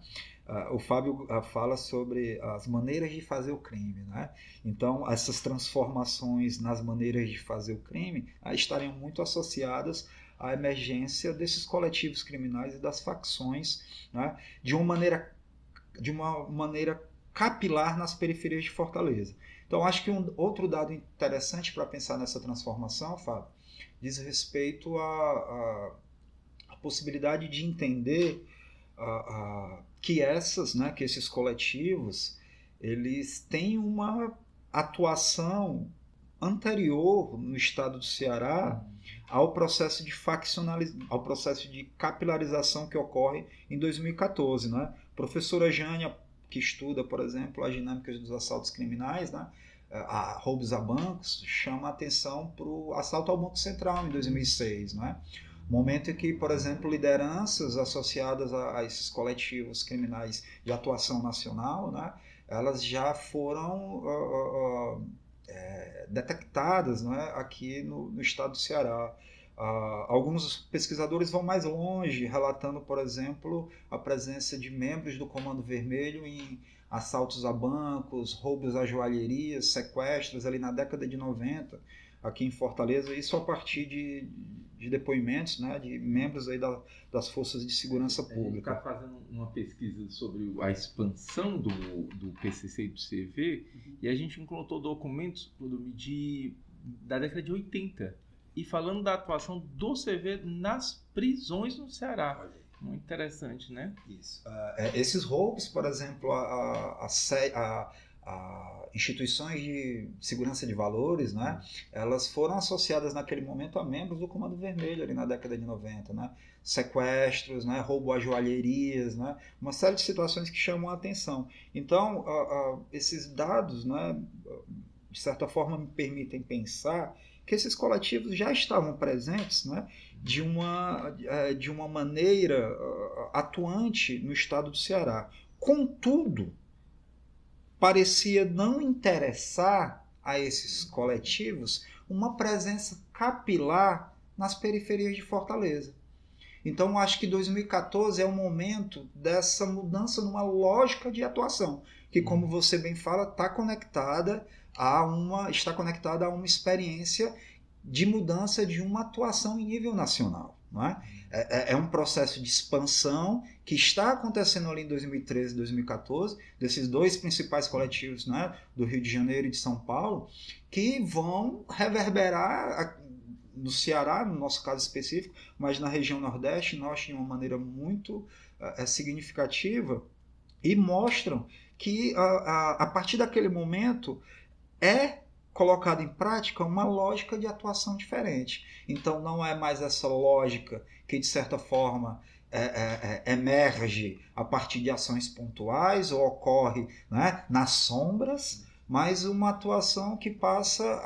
O Fábio fala sobre as maneiras de fazer o crime, né? Então, essas transformações nas maneiras de fazer o crime estariam muito associadas a emergência desses coletivos criminais e das facções, né, de uma maneira capilar nas periferias de Fortaleza. Então, acho que outro dado interessante para pensar nessa transformação, Fábio, diz respeito à possibilidade de entender que que esses coletivos, eles têm uma atuação anterior no estado do Ceará ao processo ao processo de capilarização que ocorre em 2014, né? Professora Jânia, que estuda, por exemplo, as dinâmicas dos assaltos criminais, né? Roubos a bancos, chama a atenção para o assalto ao Banco Central em 2006, né? Momento em que, por exemplo, lideranças associadas a esses coletivos criminais de atuação nacional, né? Elas já foram detectadas, né, aqui no estado do Ceará. Alguns pesquisadores vão mais longe, relatando, por exemplo, a presença de membros do Comando Vermelho em assaltos a bancos, roubos a joalherias, sequestros ali na década de 90, aqui em Fortaleza, isso a partir de depoimentos, né, de membros aí das forças de segurança pública. A gente está fazendo uma pesquisa sobre a expansão do PCC e do CV, e a gente encontrou documentos da década de 80, e falando da atuação do CV nas prisões no Ceará. Muito interessante, né? Isso. Esses roubos, por exemplo, a instituições de segurança de valores, né, elas foram associadas naquele momento a membros do Comando Vermelho, ali na década de 90, né? Sequestros, né, roubo a joalherias, né, uma série de situações que chamam a atenção. Então, esses dados, né, de certa forma, me permitem pensar que esses coletivos já estavam presentes, né, de uma maneira atuante no estado do Ceará. Contudo, parecia não interessar a esses coletivos uma presença capilar nas periferias de Fortaleza. Então, acho que 2014 é o momento dessa mudança numa lógica de atuação, que, como você bem fala, está conectada a uma experiência de mudança de uma atuação em nível nacional. Não é? É um processo de expansão que está acontecendo ali em 2013 e 2014, desses dois principais coletivos, né, do Rio de Janeiro e de São Paulo, que vão reverberar no Ceará, no nosso caso específico, mas na região Nordeste, Norte, de uma maneira muito significativa, e mostram que a partir daquele momento é colocado em prática uma lógica de atuação diferente. Então não é mais essa lógica que, de certa forma, emerge a partir de ações pontuais ou ocorre, né, nas sombras, mas uma atuação que passa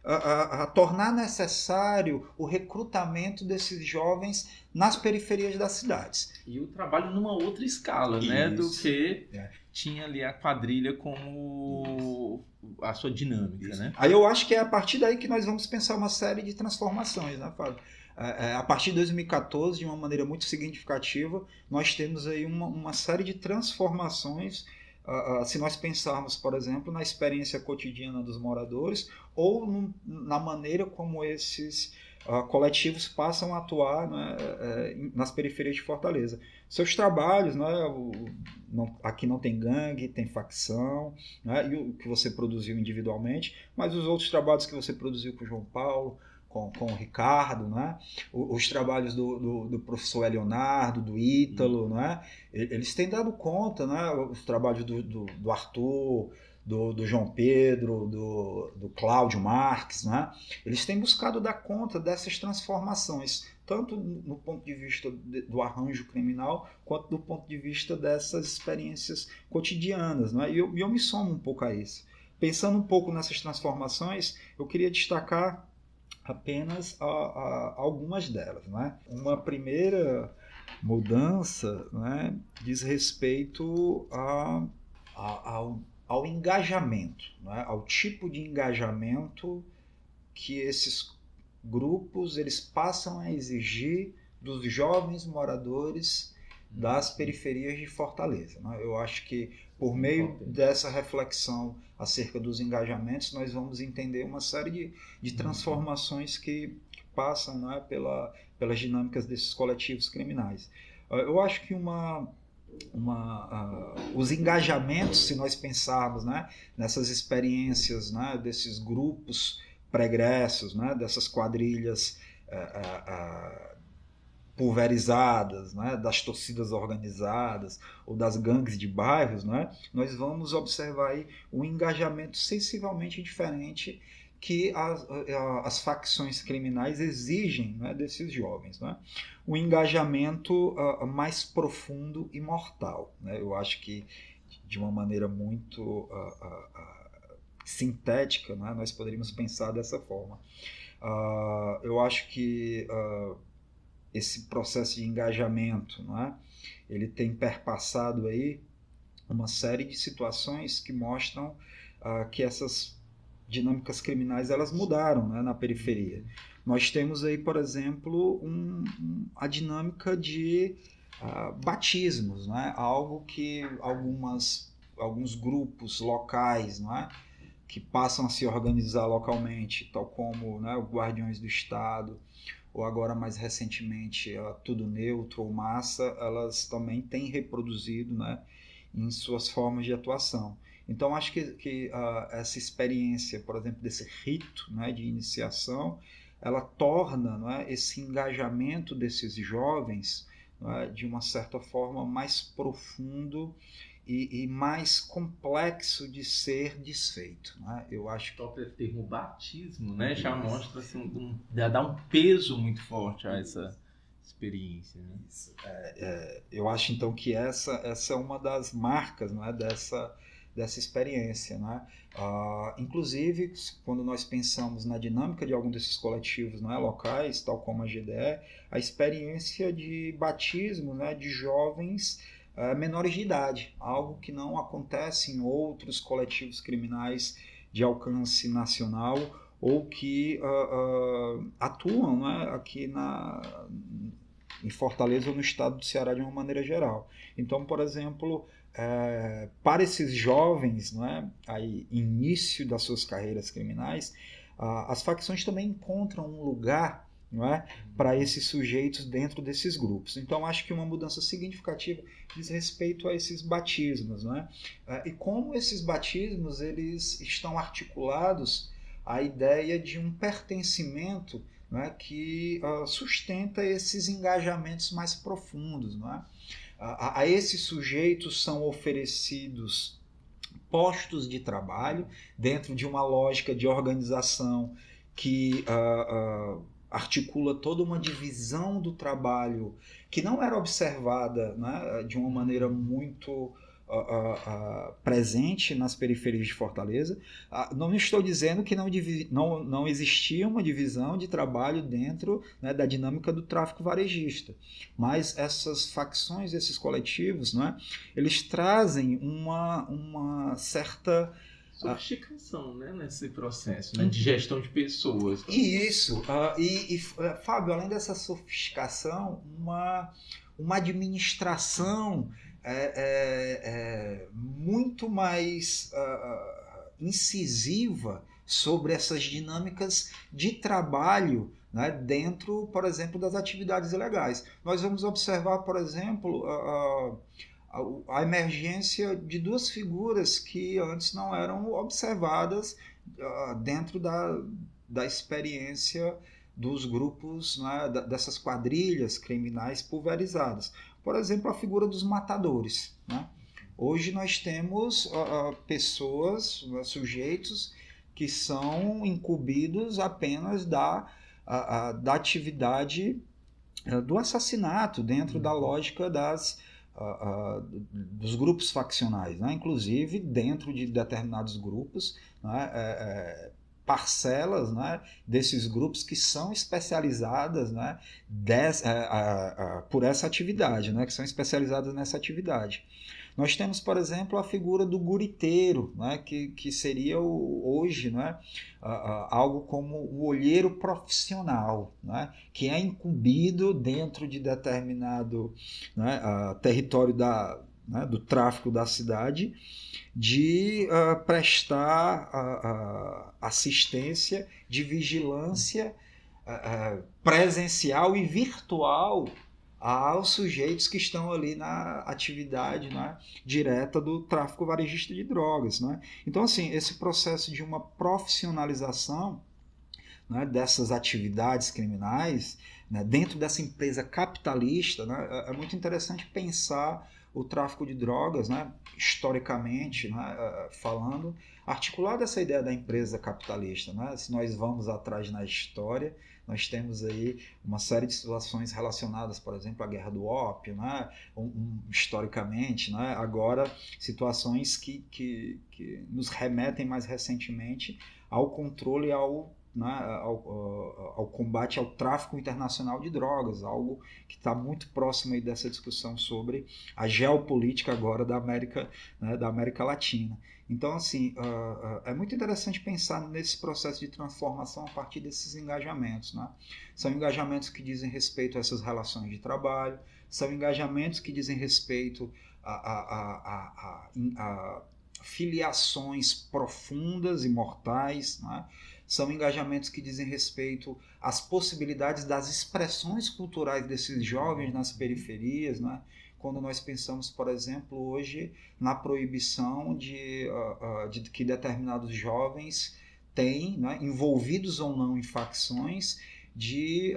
a tornar necessário o recrutamento desses jovens nas periferias das cidades. E o trabalho numa outra escala, né, do que tinha ali a quadrilha como a sua dinâmica, né? Aí eu acho que é a partir daí que nós vamos pensar uma série de transformações, né, Fábio? A partir de 2014, de uma maneira muito significativa, nós temos aí uma série de transformações. Se nós pensarmos, por exemplo, na experiência cotidiana dos moradores ou na maneira como esses coletivos passam a atuar, né, nas periferias de Fortaleza. Seus trabalhos, né, aqui não tem gangue, tem facção, né, e o que você produziu individualmente, mas os outros trabalhos que você produziu com o João Paulo, com o Ricardo, né? Os trabalhos do professor Leonardo, do Ítalo, né? Eles têm dado conta, né? Os trabalhos do Arthur, do João Pedro, do Cláudio Marques, né? Eles têm buscado dar conta dessas transformações, tanto no ponto de vista do arranjo criminal, quanto do ponto de vista dessas experiências cotidianas, né? E eu me somo um pouco a isso. Pensando um pouco nessas transformações, eu queria destacar apenas algumas delas, né? Uma primeira mudança, né, diz respeito ao engajamento, né? Ao tipo de engajamento que esses grupos eles passam a exigir dos jovens moradores das periferias de Fortaleza, né? Eu acho que por meio dessa reflexão acerca dos engajamentos, nós vamos entender uma série de transformações que passam, né, pelas dinâmicas desses coletivos criminais. Eu acho que os engajamentos, se nós pensarmos, né, nessas experiências, né, desses grupos pregressos, né, dessas quadrilhas pulverizadas, né, das torcidas organizadas ou das gangues de bairros, né, nós vamos observar aí um engajamento sensivelmente diferente que as facções criminais exigem, né, desses jovens. Né? Um engajamento mais profundo e mortal. Né? Eu acho que, de uma maneira muito sintética, né, nós poderíamos pensar dessa forma. Eu acho que esse processo de engajamento, né, ele tem perpassado aí uma série de situações que mostram que essas dinâmicas criminais elas mudaram, né, na periferia. Nós temos aí, por exemplo, a dinâmica de batismos, né, algo que alguns grupos locais, né, que passam a se organizar localmente, tal como, né, os Guardiões do Estado, ou agora mais recentemente a Tudo Neutro ou Massa, elas também têm reproduzido, né, em suas formas de atuação. Então acho que essa experiência, por exemplo, desse rito, né, de iniciação, ela torna, né, esse engajamento desses jovens, né, de uma certa forma mais profundo e mais complexo de ser desfeito. Né? Eu acho que o próprio termo batismo, né, já mostra assim, dá um peso muito forte a essa experiência. Né? Eu acho então que essa é uma das marcas, não é, dessa experiência. Né? Inclusive, quando nós pensamos na dinâmica de algum desses coletivos, não é, locais, tal como a GDE, a experiência de batismo, né, de jovens menores de idade, algo que não acontece em outros coletivos criminais de alcance nacional ou que atuam, né, aqui em Fortaleza ou no estado do Ceará de uma maneira geral. Então, por exemplo, para esses jovens, né, aí, início das suas carreiras criminais, as facções também encontram um lugar, não é, para esses sujeitos dentro desses grupos. Então, acho que uma mudança significativa diz respeito a esses batismos. Não é? E como esses batismos eles estão articulados à ideia de um pertencimento, não é, que sustenta esses engajamentos mais profundos. Não é? A esses sujeitos são oferecidos postos de trabalho dentro de uma lógica de organização que articula toda uma divisão do trabalho que não era observada, né, de uma maneira muito presente nas periferias de Fortaleza. Não estou dizendo que não existia uma divisão de trabalho dentro, né, da dinâmica do tráfico varejista, mas essas facções, esses coletivos, né, eles trazem uma certa sofisticação, né, nesse processo, né, de gestão de pessoas. Isso. Fábio, além dessa sofisticação, uma administração muito mais incisiva sobre essas dinâmicas de trabalho, né, dentro, por exemplo, das atividades ilegais. Nós vamos observar, por exemplo, a emergência de duas figuras que antes não eram observadas dentro da experiência dos grupos, né, dessas quadrilhas criminais pulverizadas. Por exemplo, a figura dos matadores. Né? Hoje nós temos pessoas, sujeitos que são incumbidos apenas da atividade do assassinato dentro da lógica dos grupos faccionais, né? Inclusive dentro de determinados grupos, né, parcelas, né, desses grupos que são especializadas, né, por essa atividade, né, que são especializadas nessa atividade. Nós temos, por exemplo, a figura do guriteiro, né, que seria hoje, né, algo como o olheiro profissional, né, que é incumbido dentro de determinado, né, território do tráfico da cidade, de prestar assistência, de vigilância presencial e virtual aos sujeitos que estão ali na atividade, né, direta do tráfico varejista de drogas, né? Então, assim, esse processo de uma profissionalização, né, dessas atividades criminais, né, dentro dessa empresa capitalista, né, é muito interessante pensar o tráfico de drogas, né, historicamente, né, falando, articulado essa ideia da empresa capitalista. Né? Se nós vamos atrás na história, nós temos aí uma série de situações relacionadas, por exemplo, à guerra do ópio, né? Historicamente, né? Agora situações que nos remetem mais recentemente ao controle, ao combate ao tráfico internacional de drogas, algo que está muito próximo aí dessa discussão sobre a geopolítica agora da América, né, da América Latina. Então, assim, é muito interessante pensar nesse processo de transformação a partir desses engajamentos. Né? São engajamentos que dizem respeito a essas relações de trabalho, são engajamentos que dizem respeito a filiações profundas e mortais, né? São engajamentos que dizem respeito às possibilidades das expressões culturais desses jovens nas periferias, né? Quando nós pensamos, por exemplo, hoje na proibição de que determinados jovens têm, né, envolvidos ou não em facções, de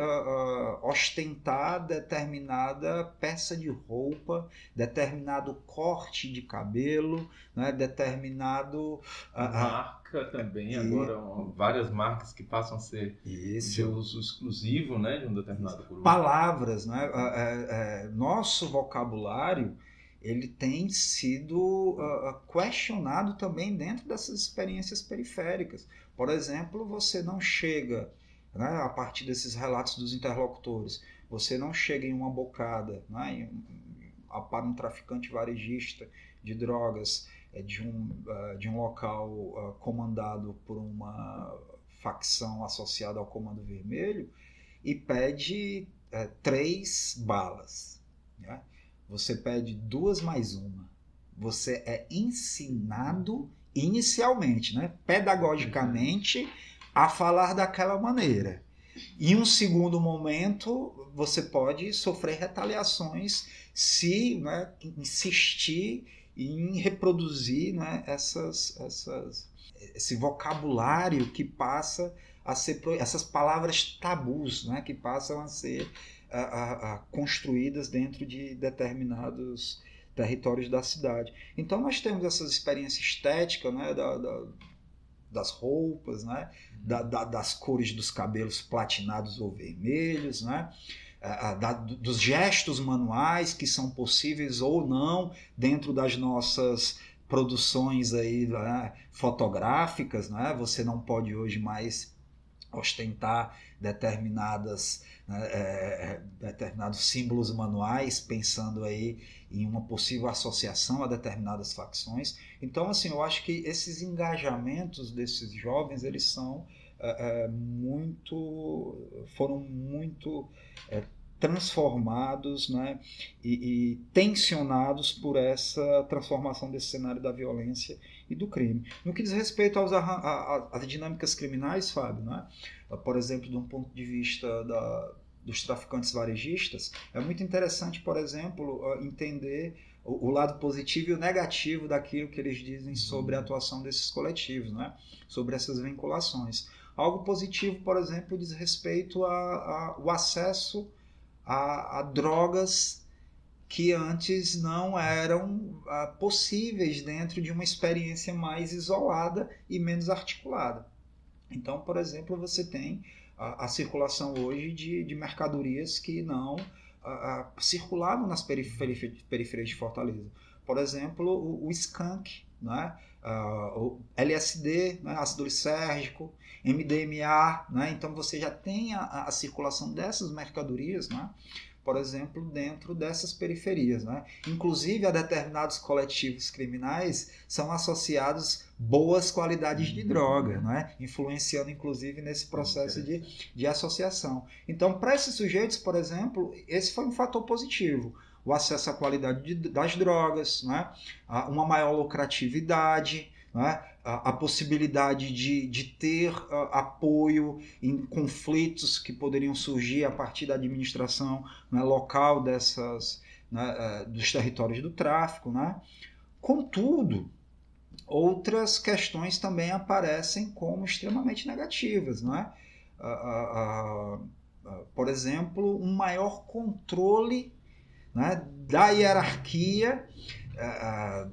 ostentar determinada peça de roupa, determinado corte de cabelo, né, determinado... marca também, agora várias marcas que passam a ser de uso exclusivo, né, de um determinado grupo. Palavras, né? Nosso vocabulário ele tem sido questionado também dentro dessas experiências periféricas. Por exemplo, você não chega, né, a partir desses relatos dos interlocutores, você não chega em uma bocada, né, para um traficante varejista de drogas de um local comandado por uma facção associada ao Comando Vermelho e pede 3 balas. Né? Você pede 2 mais 1. Você é ensinado inicialmente, né, pedagogicamente, a falar daquela maneira. Em um segundo momento, você pode sofrer retaliações se, né, insistir em reproduzir, né, esse vocabulário que passa a ser, essas palavras tabus, né, que passam a ser construídas dentro de determinados territórios da cidade. Então nós temos essa experiência estética, né, das roupas, né, das cores dos cabelos platinados ou vermelhos, né, dos gestos manuais que são possíveis ou não dentro das nossas produções aí, né, fotográficas, né? Você não pode hoje mais ostentar determinados símbolos manuais, pensando aí em uma possível associação a determinadas facções. Então, assim, eu acho que esses engajamentos desses jovens, eles são foram muito transformados, né, e tensionados por essa transformação desse cenário da violência e do crime. No que diz respeito às dinâmicas criminais, Fábio, né, por exemplo, de um ponto de vista dos traficantes varejistas, é muito interessante, por exemplo, entender o lado positivo e o negativo daquilo que eles dizem sobre a atuação desses coletivos, né, sobre essas vinculações. Algo positivo, por exemplo, diz respeito ao acesso a drogas que antes não eram possíveis dentro de uma experiência mais isolada e menos articulada. Então, por exemplo, você tem a circulação hoje de mercadorias que não circulavam nas periferias de Fortaleza. Por exemplo, o skunk, né? O LSD, né? Ácido lisérgico, MDMA, né? Então você já tem a circulação dessas mercadorias, né? Por exemplo, dentro dessas periferias, né? Inclusive a determinados coletivos criminais são associados boas qualidades de droga, né? Influenciando inclusive nesse processo de associação. Então, para esses sujeitos, por exemplo, esse foi um fator positivo. O acesso à qualidade das drogas, né? Uma maior lucratividade, né? A possibilidade de ter apoio em conflitos que poderiam surgir a partir da administração, né, local dos territórios do tráfico, né? Contudo, outras questões também aparecem como extremamente negativas, né? Por exemplo, um maior controle, né, da hierarquia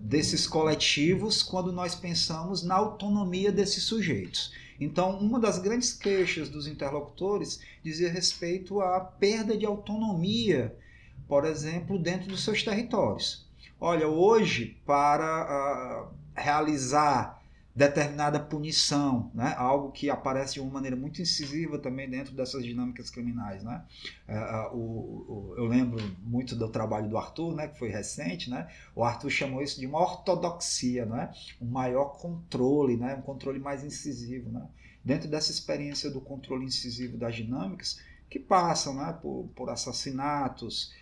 desses coletivos quando nós pensamos na autonomia desses sujeitos. Então, uma das grandes queixas dos interlocutores dizia respeito à perda de autonomia, por exemplo, dentro dos seus territórios. Olha, hoje, para realizar determinada punição, né? Algo que aparece de uma maneira muito incisiva também dentro dessas dinâmicas criminais, né? Eu lembro muito do trabalho do Arthur, né? Que foi recente, né? O Arthur chamou isso de uma ortodoxia, né? Um maior controle, né? Um controle mais incisivo, né? Dentro dessa experiência do controle incisivo das dinâmicas que passam, né? por assassinatos,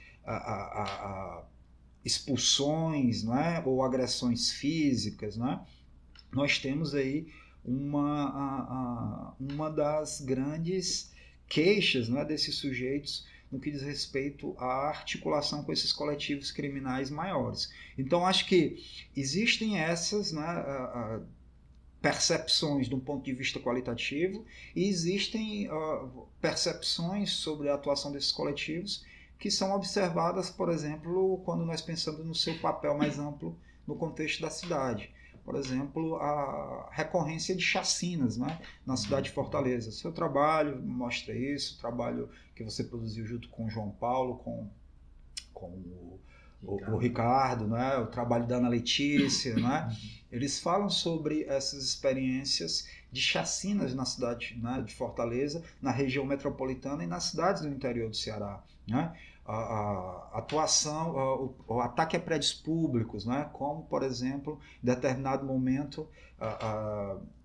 expulsões, né? Ou agressões físicas, né? Nós temos aí uma das grandes queixas, né, desses sujeitos no que diz respeito à articulação com esses coletivos criminais maiores. Então, acho que existem essas, né, percepções de um ponto de vista qualitativo e existem percepções sobre a atuação desses coletivos que são observadas, por exemplo, quando nós pensamos no seu papel mais amplo no contexto da cidade. Por exemplo, a recorrência de chacinas, né, na cidade de Fortaleza. Seu trabalho mostra isso, o trabalho que você produziu junto com o João Paulo, com o Ricardo, né, o trabalho da Ana Letícia, né, eles falam sobre essas experiências de chacinas na cidade, né, de Fortaleza, na região metropolitana e nas cidades do interior do Ceará, né? A atuação, o ataque a prédios públicos, né? Como, por exemplo, em determinado momento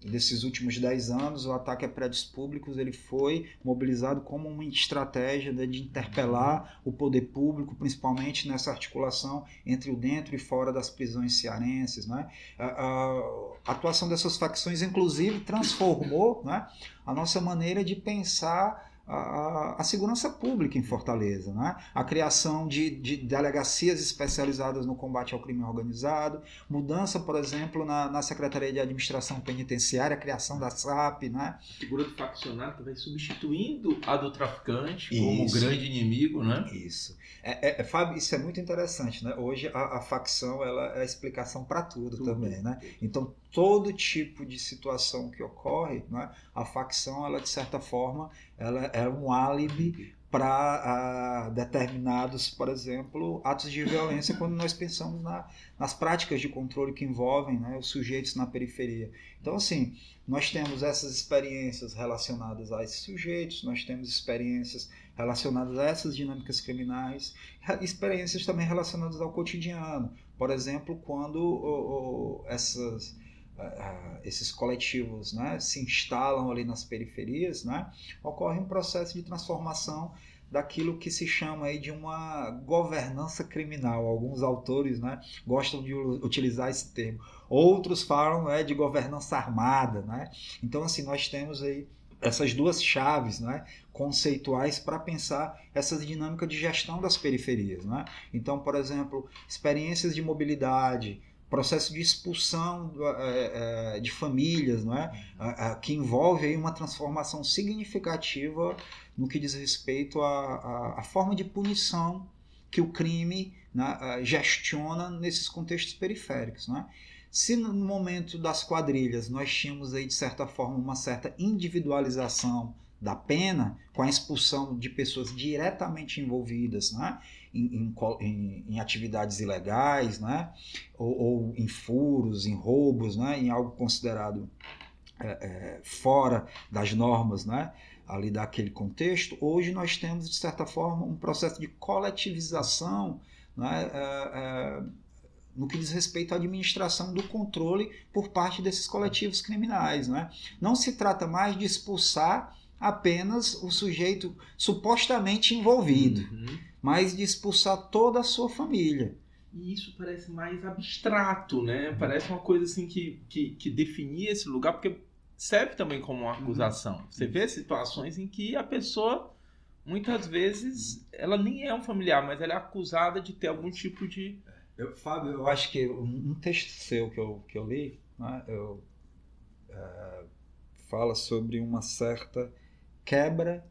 desses últimos 10 anos, o ataque a prédios públicos ele foi mobilizado como uma estratégia, né, de interpelar o poder público, principalmente nessa articulação entre o dentro e fora das prisões cearenses, né? A atuação dessas facções, inclusive, transformou, né, a nossa maneira de pensar a segurança pública em Fortaleza, né? A criação de delegacias especializadas no combate ao crime organizado, mudança, por exemplo, na Secretaria de Administração Penitenciária, a criação da SAP, né? A figura do faccionário que vai substituindo a do traficante como grande inimigo, né? Isso. Fábio, isso é muito interessante, né? Hoje a facção ela é a explicação para tudo também, né? Então, todo tipo de situação que ocorre, né, a facção, ela de certa forma, ela é um álibi para determinados, por exemplo, atos de violência quando nós pensamos nas práticas de controle que envolvem, né, os sujeitos na periferia. Então, assim, nós temos essas experiências relacionadas a esses sujeitos, nós temos experiências relacionadas a essas dinâmicas criminais, experiências também relacionadas ao cotidiano. Por exemplo, quando esses coletivos, né, se instalam ali nas periferias, né, ocorre um processo de transformação daquilo que se chama aí de uma governança criminal. Alguns autores, né, gostam de utilizar esse termo. Outros falam, né, de governança armada, né? Então, assim, nós temos aí essas duas chaves, né, conceituais para pensar essa dinâmica de gestão das periferias, né? Então, por exemplo, experiências de mobilidade, processo de expulsão de famílias, não é? Que envolve aí uma transformação significativa no que diz respeito à forma de punição que o crime, né, gestiona nesses contextos periféricos, né? Se no momento das quadrilhas nós tínhamos aí, de certa forma, uma certa individualização da pena, com a expulsão de pessoas diretamente envolvidas, né, em atividades ilegais, né, ou em furos, em roubos, né, em algo considerado fora das normas, né, ali daquele contexto, hoje nós temos, de certa forma, um processo de coletivização, né, no que diz respeito à administração do controle por parte desses coletivos criminais, né? Não se trata mais de expulsar apenas o sujeito supostamente envolvido, mas de expulsar toda a sua família, E isso parece mais abstrato, né? Parece uma coisa assim que definia esse lugar, porque serve também como uma acusação. Você vê situações em que a pessoa, muitas vezes, ela nem é um familiar, mas ela é acusada de ter algum tipo de... Fábio, eu acho que um texto seu que eu li, né, fala sobre uma certa quebra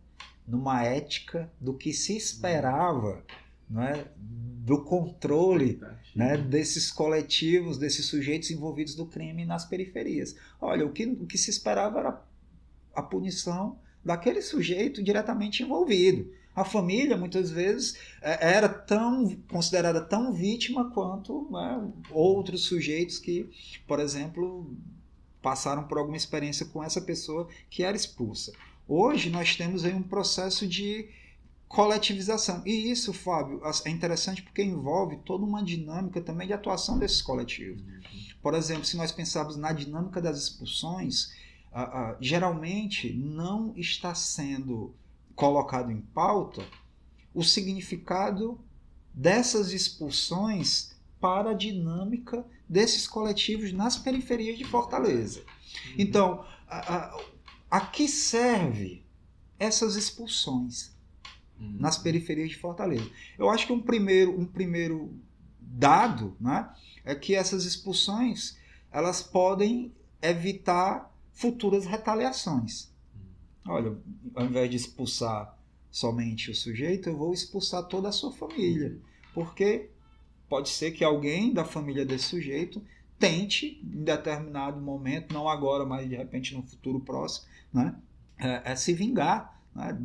numa ética do que se esperava, né, do controle, né, desses coletivos, desses sujeitos envolvidos no crime nas periferias. Olha, o que se esperava era a punição daquele sujeito diretamente envolvido. A família, muitas vezes, era considerada tão vítima quanto, né, outros sujeitos que, por exemplo, passaram por alguma experiência com essa pessoa que era expulsa. Hoje nós temos aí um processo de coletivização. E isso, Fábio, é interessante porque envolve toda uma dinâmica também de atuação desses coletivos. Por exemplo, se nós pensarmos na dinâmica das expulsões, geralmente não está sendo colocado em pauta o significado dessas expulsões para a dinâmica desses coletivos nas periferias de Fortaleza. Então, a que serve essas expulsões nas periferias de Fortaleza? Eu acho que um primeiro dado, né, é que essas expulsões elas podem evitar futuras retaliações. Olha, ao invés de expulsar somente o sujeito, eu vou expulsar toda a sua família, porque pode ser que alguém da família desse sujeito tente, em determinado momento, não agora, mas de repente no futuro próximo, né, se vingar, né,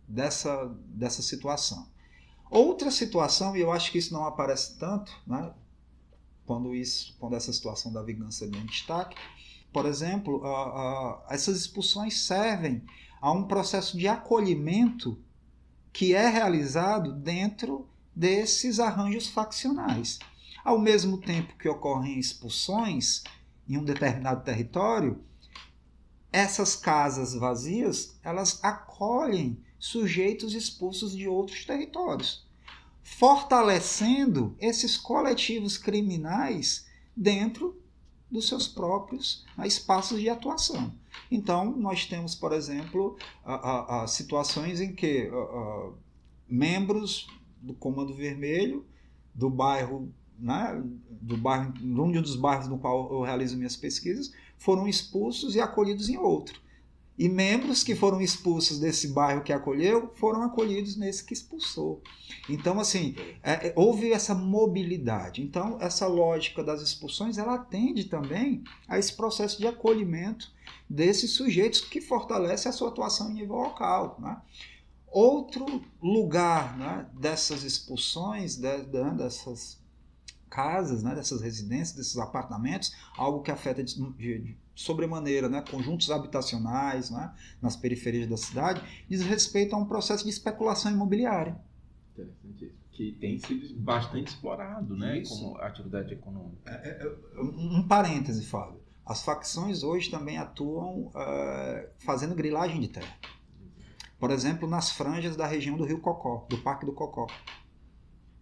dessa situação. Outra situação, e eu acho que isso não aparece tanto, né, quando essa situação da vingança é bem em destaque, por exemplo, essas expulsões servem a um processo de acolhimento que é realizado dentro desses arranjos faccionais. Ao mesmo tempo que ocorrem expulsões em um determinado território, essas casas vazias, elas acolhem sujeitos expulsos de outros territórios, fortalecendo esses coletivos criminais dentro dos seus próprios espaços de atuação. Então, nós temos, por exemplo, situações em que membros do Comando Vermelho, do bairro, né, de um dos bairros no qual eu realizo minhas pesquisas, foram expulsos e acolhidos em outro. E membros que foram expulsos desse bairro que acolheu foram acolhidos nesse que expulsou. Então, assim, houve essa mobilidade. Então, essa lógica das expulsões, ela atende também a esse processo de acolhimento desses sujeitos que fortalece a sua atuação em nível local, né? Outro lugar, né, dessas expulsões, dessas casas, né, dessas residências, desses apartamentos, algo que afeta de sobremaneira, né, conjuntos habitacionais, né, nas periferias da cidade, diz respeito a um processo de especulação imobiliária. Interessante isso. Que tem sido bastante explorado, né, como atividade econômica. Um parêntese, Fábio. As facções hoje também atuam fazendo grilagem de terra. Por exemplo, nas franjas da região do Rio Cocó, do Parque do Cocó.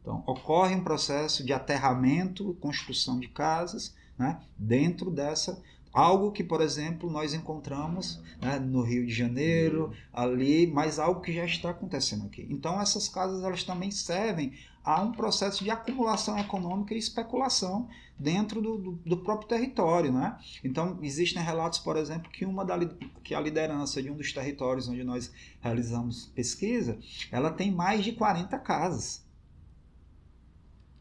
Então, ocorre um processo de aterramento, construção de casas, né, dentro dessa... Algo que, por exemplo, nós encontramos, né, no Rio de Janeiro, ali, mas algo que já está acontecendo aqui. Então, essas casas elas também servem a um processo de acumulação econômica e especulação dentro do próprio território, né? Então, existem relatos, por exemplo, que a liderança de um dos territórios onde nós realizamos pesquisa, ela tem mais de 40 casas.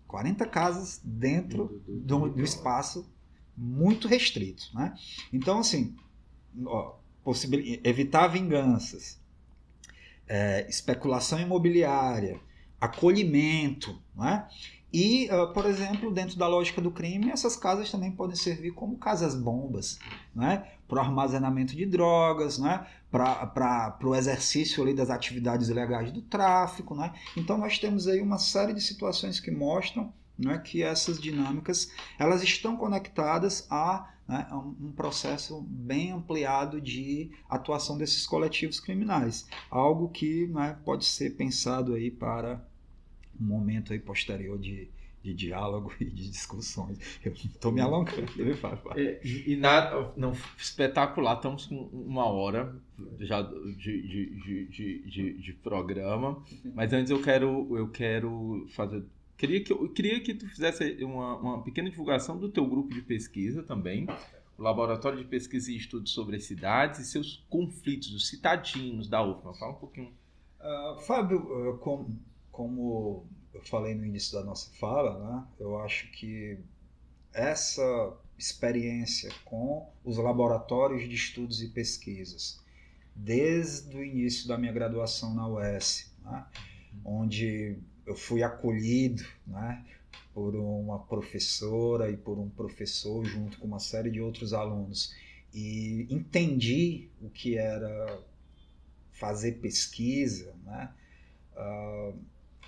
40 casas dentro do espaço muito restrito, né? Então, assim, evitar vinganças, especulação imobiliária, acolhimento, né? E, por exemplo, dentro da lógica do crime, essas casas também podem servir como casas-bombas, né? Para o armazenamento de drogas, né? Para o exercício ali das atividades ilegais do tráfico, né? Então, nós temos aí uma série de situações que mostram, né, que essas dinâmicas elas estão conectadas a, né, a um processo bem ampliado de atuação desses coletivos criminais. Algo que, né, pode ser pensado aí para um momento aí posterior de de diálogo e de discussões. Eu estou me alongando, viu, Fábio? E nada, não, espetacular, estamos com 1 hora já de programa, mas antes eu quero fazer... Queria que tu fizesse uma pequena divulgação do teu grupo de pesquisa também, o Laboratório de Pesquisa e Estudos sobre as Cidades e seus conflitos, os citadinos da UFMA. Fala um pouquinho. Fábio, como eu falei no início da nossa fala, né, eu acho que essa experiência com os laboratórios de estudos e pesquisas, desde o início da minha graduação na UES, né, onde eu fui acolhido, né, por uma professora e por um professor, junto com uma série de outros alunos, e entendi o que era fazer pesquisa, né,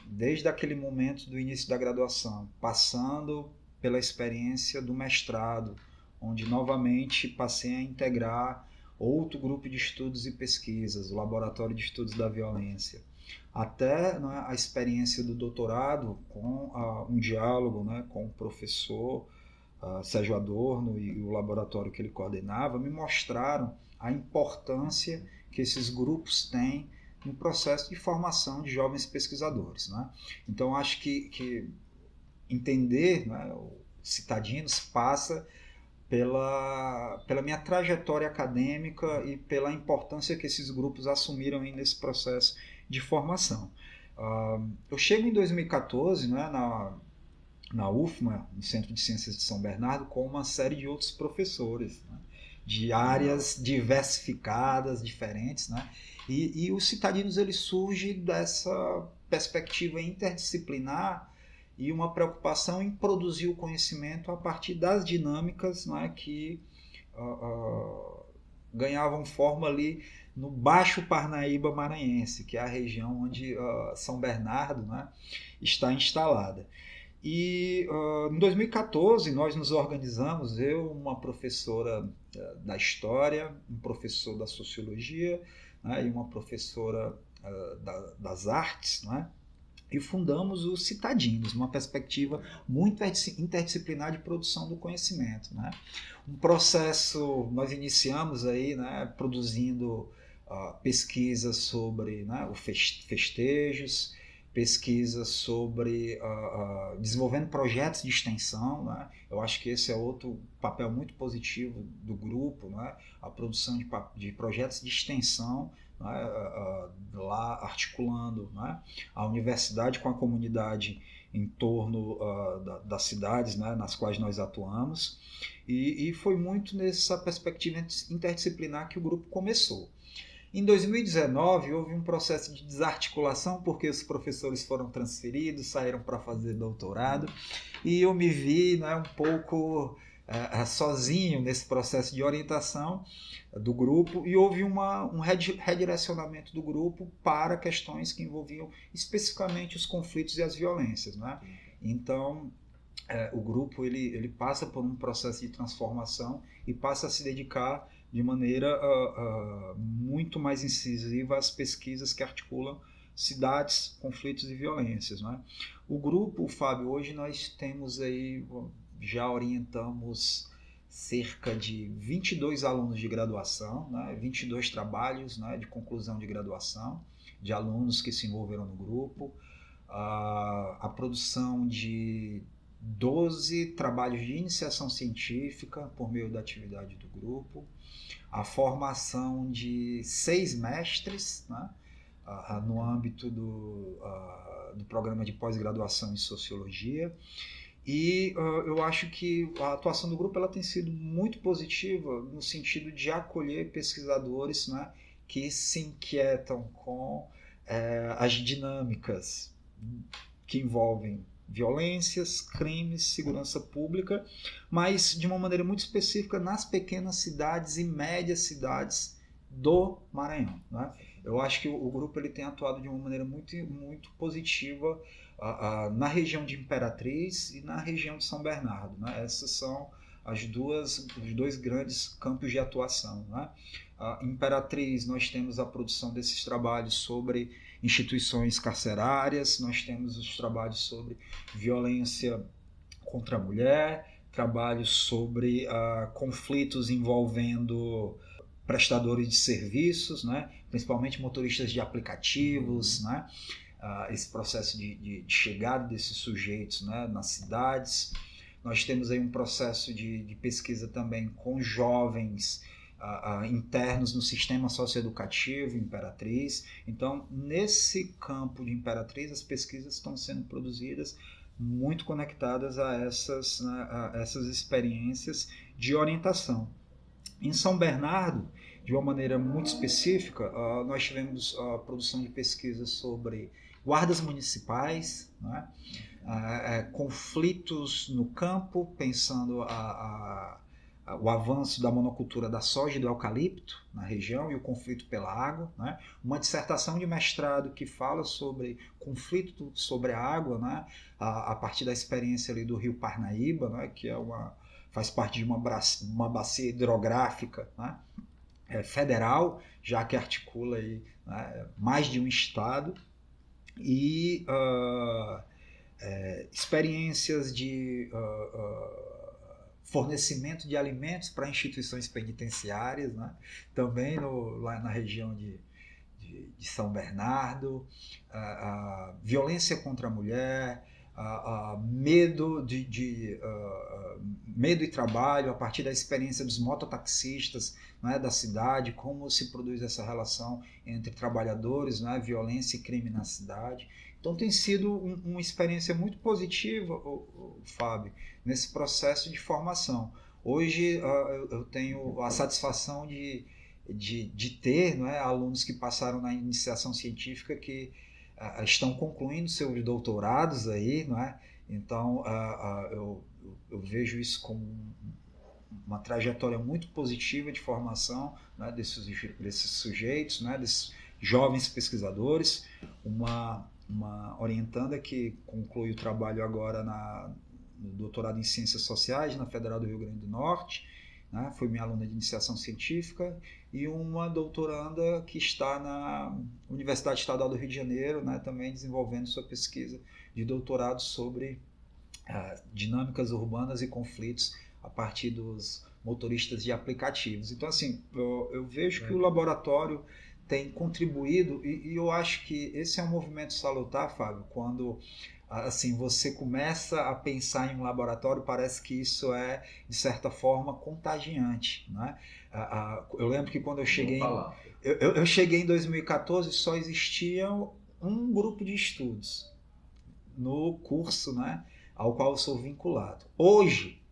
desde aquele momento do início da graduação, passando pela experiência do mestrado, onde novamente passei a integrar outro grupo de estudos e pesquisas, o Laboratório de Estudos da Violência, até, né, a experiência do doutorado com um diálogo, né, com o professor Sérgio Adorno e o laboratório que ele coordenava, me mostraram a importância que esses grupos têm no processo de formação de jovens pesquisadores, né? Então, acho que entender, né, o Citadinos passa pela minha trajetória acadêmica e pela importância que esses grupos assumiram aí nesse processo de formação. Eu chego em 2014, né, na UFMA, no Centro de Ciências de São Bernardo, com uma série de outros professores, né, de áreas diversificadas, diferentes, né? E os Citadinos, ele surge dessa perspectiva interdisciplinar e uma preocupação em produzir o conhecimento a partir das dinâmicas, né, que ganhavam forma ali no Baixo Parnaíba maranhense, que é a região onde São Bernardo, né, está instalada. E em 2014 nós nos organizamos, eu, uma professora da História, um professor da Sociologia, né, e uma professora das Artes, né, e fundamos os Citadinos, uma perspectiva muito interdisciplinar de produção do conhecimento, né. Um processo, nós iniciamos aí, né, produzindo pesquisas sobre, né, os festejos, pesquisas sobre desenvolvendo projetos de extensão, né? Eu acho que esse é outro papel muito positivo do grupo, né? A produção de projetos de extensão, né? Lá articulando, né, a universidade com a comunidade em torno das cidades, né, nas quais nós atuamos, e foi muito nessa perspectiva interdisciplinar que o grupo começou. Em 2019, houve um processo de desarticulação, porque os professores foram transferidos, saíram para fazer doutorado, e eu me vi, né, um pouco sozinho nesse processo de orientação do grupo, e houve um redirecionamento do grupo para questões que envolviam especificamente os conflitos e as violências, né? Então, o grupo ele passa por um processo de transformação e passa a se dedicar de maneira muito mais incisiva às pesquisas que articulam cidades, conflitos e violências, né? O grupo, Fábio, hoje nós temos aí, já orientamos cerca de 22 alunos de graduação, né? 22 trabalhos, né, de conclusão de graduação, de alunos que se envolveram no grupo, a produção de 12 trabalhos de iniciação científica por meio da atividade do grupo, a formação de 6 mestres, né, no âmbito do programa de pós-graduação em Sociologia. E eu acho que a atuação do grupo ela tem sido muito positiva no sentido de acolher pesquisadores, né, que se inquietam com as dinâmicas que envolvem violências, crimes, segurança pública, mas de uma maneira muito específica nas pequenas cidades e médias cidades do Maranhão, né? Eu acho que o grupo ele tem atuado de uma maneira muito, muito positiva na região de Imperatriz e na região de São Bernardo, né? Essas são os dois grandes campos de atuação, né? Em Imperatriz, nós temos a produção desses trabalhos sobre instituições carcerárias, nós temos os trabalhos sobre violência contra a mulher, trabalhos sobre conflitos envolvendo prestadores de serviços, né? Principalmente motoristas de aplicativos, né? Esse processo de chegada desses sujeitos, né, nas cidades. Nós temos aí um processo de pesquisa também com jovens internos no sistema socioeducativo Imperatriz. Então, nesse campo de Imperatriz, as pesquisas estão sendo produzidas muito conectadas a essas experiências de orientação. Em São Bernardo, de uma maneira muito específica, nós tivemos a produção de pesquisas sobre guardas municipais, né? Conflitos no campo, pensando o avanço da monocultura da soja e do eucalipto na região e o conflito pela água, né? Uma dissertação de mestrado que fala sobre conflito sobre a água, né? A partir da experiência ali do Rio Parnaíba, né? Que faz parte de uma bacia hidrográfica, né? Federal, já que articula aí, né, mais de um estado, e experiências de fornecimento de alimentos para instituições penitenciárias, né? Também lá na região de São Bernardo, violência contra a mulher, medo medo e trabalho a partir da experiência dos mototaxistas, né, da cidade, como se produz essa relação entre trabalhadores, né, violência e crime na cidade. Então tem sido uma experiência muito positiva, Fábio, nesse processo de formação. Hoje eu tenho a satisfação de ter, né, alunos que passaram na iniciação científica que estão concluindo seus doutorados aí, não é? Então eu vejo isso como uma trajetória muito positiva de formação, né, desses sujeitos, né, desses jovens pesquisadores. Uma orientanda que conclui o trabalho agora no doutorado em Ciências Sociais na Federal do Rio Grande do Norte, né, foi minha aluna de iniciação científica, e uma doutoranda que está na Universidade Estadual do Rio de Janeiro, né, também desenvolvendo sua pesquisa de doutorado sobre dinâmicas urbanas e conflitos a partir dos motoristas de aplicativos. Então, assim, eu vejo que o laboratório tem contribuído, e eu acho que esse é um movimento salutar, Fábio, quando assim, você começa a pensar em um laboratório, parece que isso é, de certa forma, contagiante, né? Eu lembro que quando eu cheguei eu cheguei em 2014, só existia um grupo de estudos no curso, né, ao qual eu sou vinculado. Hoje,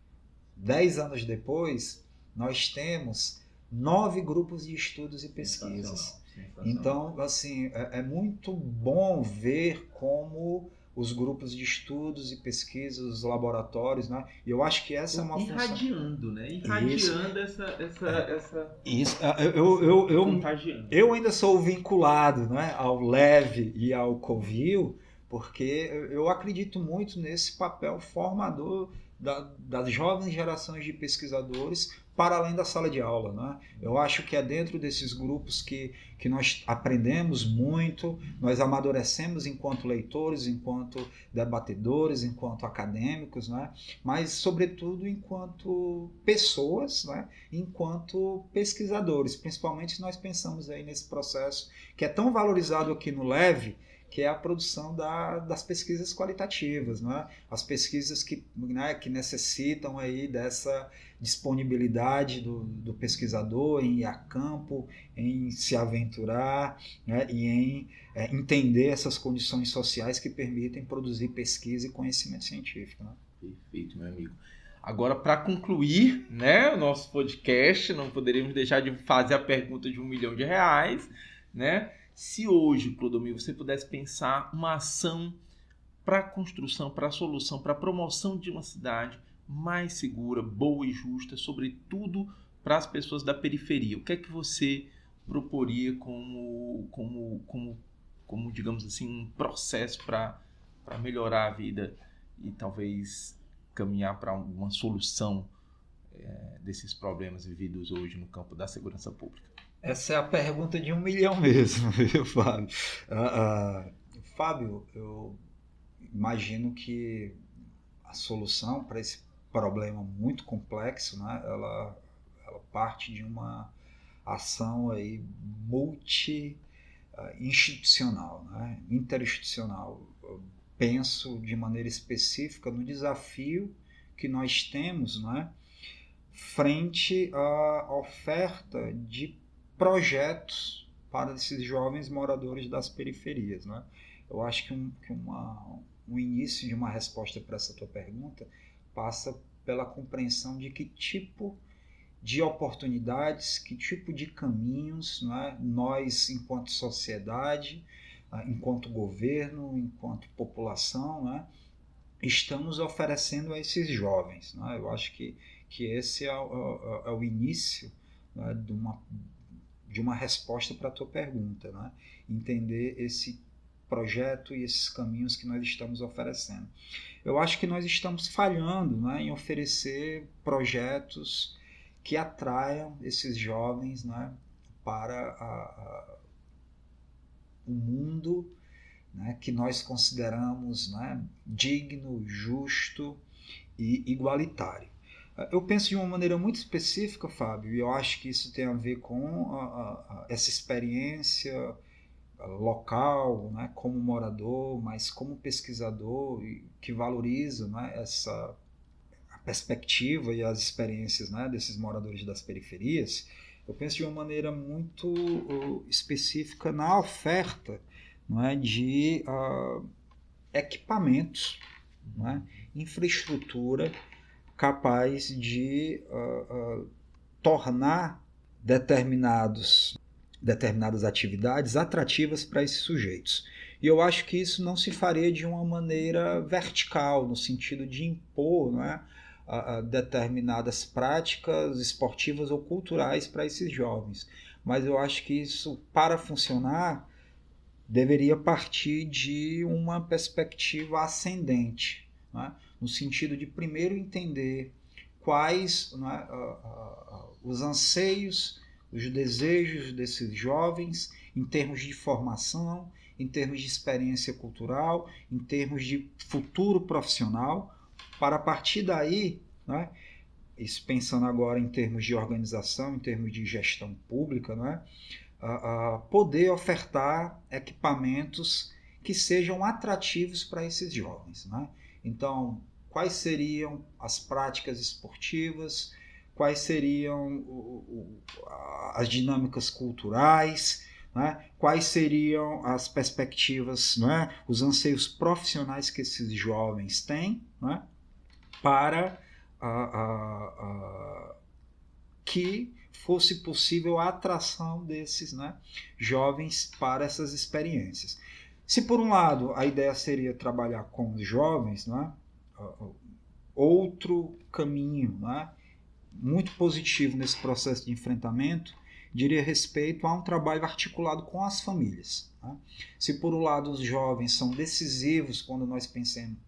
10 anos depois, nós temos 9 grupos de estudos e pesquisas. Então, assim, é muito bom ver como os grupos de estudos e pesquisas, os laboratórios, né? E eu acho que essa é uma função... Irradiando, né? Irradiando essa... Isso. Contagiando. Eu ainda sou vinculado, né, ao LEV e ao Covil, porque eu acredito muito nesse papel formador das jovens gerações de pesquisadores para além da sala de aula, né? Eu acho que é dentro desses grupos que nós aprendemos muito, nós amadurecemos enquanto leitores, enquanto debatedores, enquanto acadêmicos, né? Mas, sobretudo, enquanto pessoas, né? Enquanto pesquisadores, principalmente se nós pensamos aí nesse processo que é tão valorizado aqui no LEV, que é a produção das pesquisas qualitativas, né? As pesquisas que necessitam aí dessa disponibilidade do pesquisador em ir a campo, em se aventurar, né? E em entender essas condições sociais que permitem produzir pesquisa e conhecimento científico, né? Perfeito, meu amigo. Agora, para concluir, né, o nosso podcast, não poderíamos deixar de fazer a pergunta de R$1 milhão, né? Se hoje, Clodomir, você pudesse pensar uma ação para a construção, para a solução, para a promoção de uma cidade mais segura, boa e justa, sobretudo para as pessoas da periferia, o que é que você proporia como digamos assim, um processo para melhorar a vida e talvez caminhar para uma solução desses problemas vividos hoje no campo da segurança pública? Essa é a pergunta de 1 milhão mesmo, viu, Fábio? Fábio, eu imagino que a solução para esse problema muito complexo, né, ela parte de uma ação aí multi-institucional, né, interinstitucional. Eu penso de maneira específica no desafio que nós temos, né, frente à oferta de projetos para esses jovens moradores das periferias, né? Eu acho que um início de uma resposta para essa tua pergunta passa pela compreensão de que tipo de oportunidades, que tipo de caminhos, né, nós, enquanto sociedade, enquanto governo, enquanto população, né, estamos oferecendo a esses jovens, né? Eu acho que esse é o início, né, de uma resposta para a tua pergunta, né? Entender esse projeto e esses caminhos que nós estamos oferecendo. Eu acho que nós estamos falhando, né, em oferecer projetos que atraiam esses jovens, né, para o mundo, né, que nós consideramos, né, digno, justo e igualitário. Eu penso de uma maneira muito específica, Fábio, e eu acho que isso tem a ver com essa experiência local, né, como morador, mas como pesquisador que valoriza, né, a perspectiva e as experiências, né, desses moradores das periferias. Eu penso de uma maneira muito específica na oferta, não é, de equipamentos, não é, infraestrutura capaz de tornar determinadas atividades atrativas para esses sujeitos. E eu acho que isso não se faria de uma maneira vertical, no sentido de impor, não é, determinadas práticas esportivas ou culturais para esses jovens. Mas eu acho que isso, para funcionar, deveria partir de uma perspectiva ascendente, né? No sentido de primeiro entender quais, né, os anseios, os desejos desses jovens em termos de formação, em termos de experiência cultural, em termos de futuro profissional, para a partir daí, né, isso pensando agora em termos de organização, em termos de gestão pública, né, poder ofertar equipamentos que sejam atrativos para esses jovens, né? Então, quais seriam as práticas esportivas, quais seriam as dinâmicas culturais, né? Quais seriam as perspectivas, né? Os anseios profissionais que esses jovens têm, né? Para que fosse possível a atração desses, né, jovens para essas experiências. Se por um lado a ideia seria trabalhar com os jovens, né, outro caminho, né, muito positivo nesse processo de enfrentamento diria respeito a um trabalho articulado com as famílias, né? Se por um lado os jovens são decisivos quando nós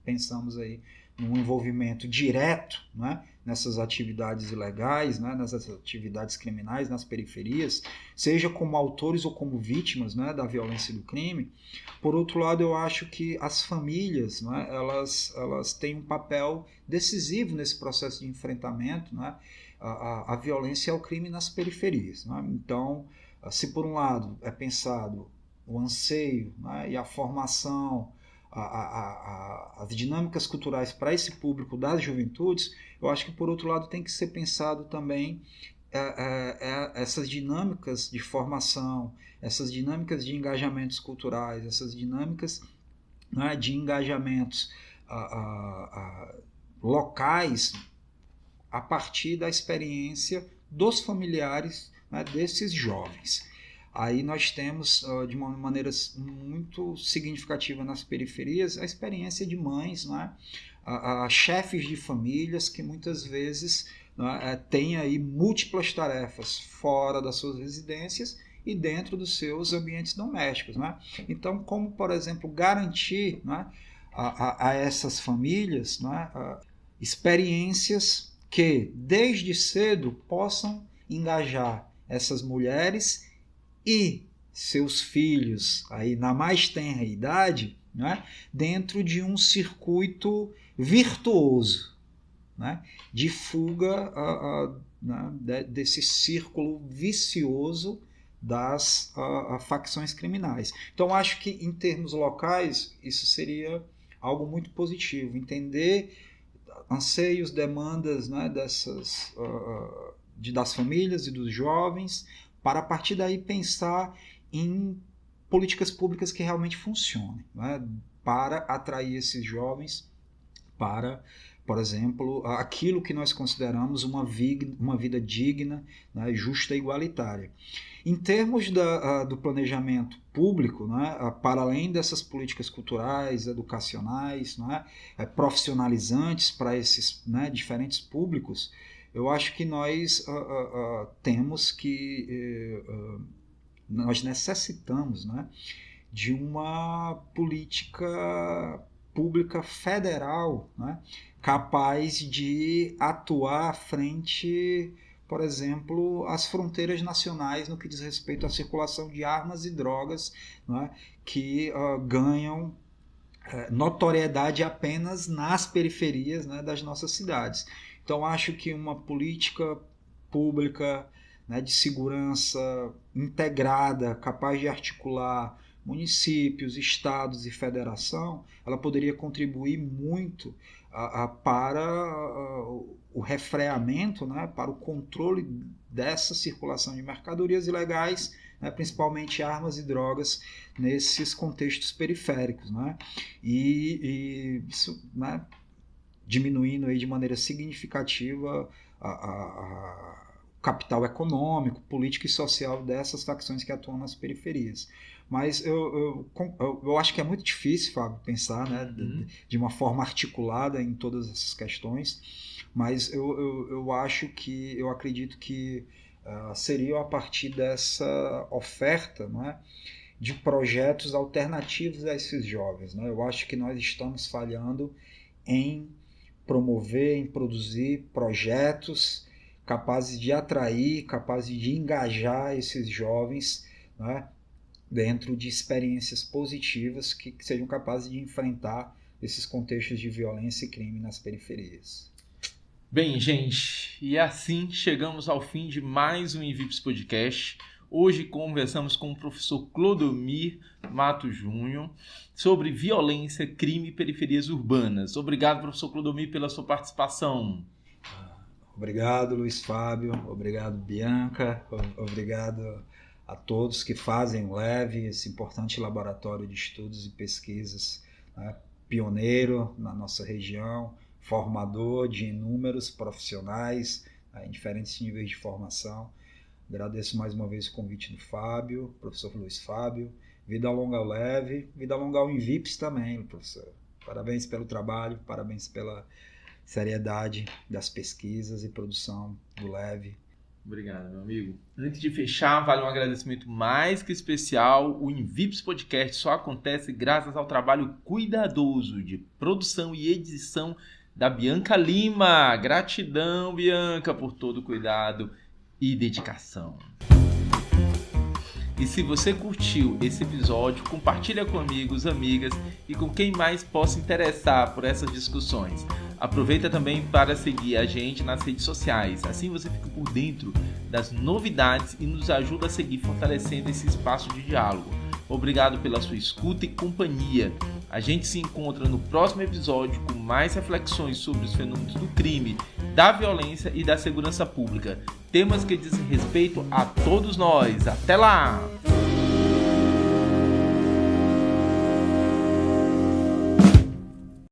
pensamos aí num envolvimento direto, né, nessas atividades ilegais, né, nessas atividades criminais nas periferias, seja como autores ou como vítimas, né, da violência e do crime. Por outro lado, eu acho que as famílias, né, elas têm um papel decisivo nesse processo de enfrentamento, né, a violência e ao crime nas periferias, né? Então, se por um lado é pensado o anseio, né, e a formação, as dinâmicas culturais para esse público das juventudes, eu acho que por outro lado tem que ser pensado também essas dinâmicas de formação, essas dinâmicas de engajamentos culturais, essas dinâmicas, né, de engajamentos locais a partir da experiência dos familiares, né, desses jovens. Aí nós temos, de uma maneira muito significativa nas periferias, a experiência de mães, né, chefes de famílias que muitas vezes, né, têm aí múltiplas tarefas fora das suas residências e dentro dos seus ambientes domésticos, né? Então, como, por exemplo, garantir, né, a essas famílias, né, experiências que desde cedo possam engajar essas mulheres e seus filhos aí na mais tenra idade, né, dentro de um circuito virtuoso, né, de fuga desse círculo vicioso das facções criminais. Então, acho que em termos locais isso seria algo muito positivo, entender anseios, demandas, né, das famílias e dos jovens, para a partir daí pensar em políticas públicas que realmente funcionem, né, para atrair esses jovens para, por exemplo, aquilo que nós consideramos uma vida digna, né, justa e igualitária. Em termos do planejamento público, né, para além dessas políticas culturais, educacionais, né, profissionalizantes para esses, né, diferentes públicos, eu acho que nós nós necessitamos, né, de uma política pública federal, né, capaz de atuar frente, por exemplo, às fronteiras nacionais no que diz respeito à circulação de armas e drogas, né, que ganham notoriedade apenas nas periferias, né, das nossas cidades. Então, acho que uma política pública, né, de segurança integrada, capaz de articular municípios, estados e federação, ela poderia contribuir muito para o refreamento, né, para o controle dessa circulação de mercadorias ilegais, né, principalmente armas e drogas, nesses contextos periféricos, né, e isso, né, diminuindo aí de maneira significativa o capital econômico, político e social dessas facções que atuam nas periferias. Mas eu acho que é muito difícil, Fábio, pensar, né, de uma forma articulada em todas essas questões, mas eu acredito que seria a partir dessa oferta, né, de projetos alternativos a esses jovens, né? Eu acho que nós estamos falhando em promover, em produzir projetos capazes de atrair, capazes de engajar esses jovens, né, dentro de experiências positivas que sejam capazes de enfrentar esses contextos de violência e crime nas periferias. Bem, gente, e assim chegamos ao fim de mais um Invips Podcast. Hoje conversamos com o professor Clodomir Mato Júnior sobre violência, crime e periferias urbanas. Obrigado, professor Clodomir, pela sua participação. Obrigado, Luiz Fábio. Obrigado, Bianca. Obrigado a todos que fazem o LEV, esse importante laboratório de estudos e pesquisas, né, pioneiro na nossa região, formador de inúmeros profissionais, né, em diferentes níveis de formação. Agradeço mais uma vez o convite do Fábio, professor Luiz Fábio. Vida longa ao LEV, vida longa ao Invips também, professor. Parabéns pelo trabalho, parabéns pela seriedade das pesquisas e produção do LEV. Obrigado, meu amigo. Antes de fechar, vale um agradecimento mais que especial. O Invips Podcast só acontece graças ao trabalho cuidadoso de produção e edição da Bianca Lima. Gratidão, Bianca, por todo o cuidado e dedicação. E se você curtiu esse episódio, compartilha com amigos, amigas e com quem mais possa interessar por essas discussões. Aproveita também para seguir a gente nas redes sociais, assim você fica por dentro das novidades e nos ajuda a seguir fortalecendo esse espaço de diálogo. Obrigado pela sua escuta e companhia. A gente se encontra no próximo episódio com mais reflexões sobre os fenômenos do crime, da violência e da segurança pública. Temas que dizem respeito a todos nós. Até lá!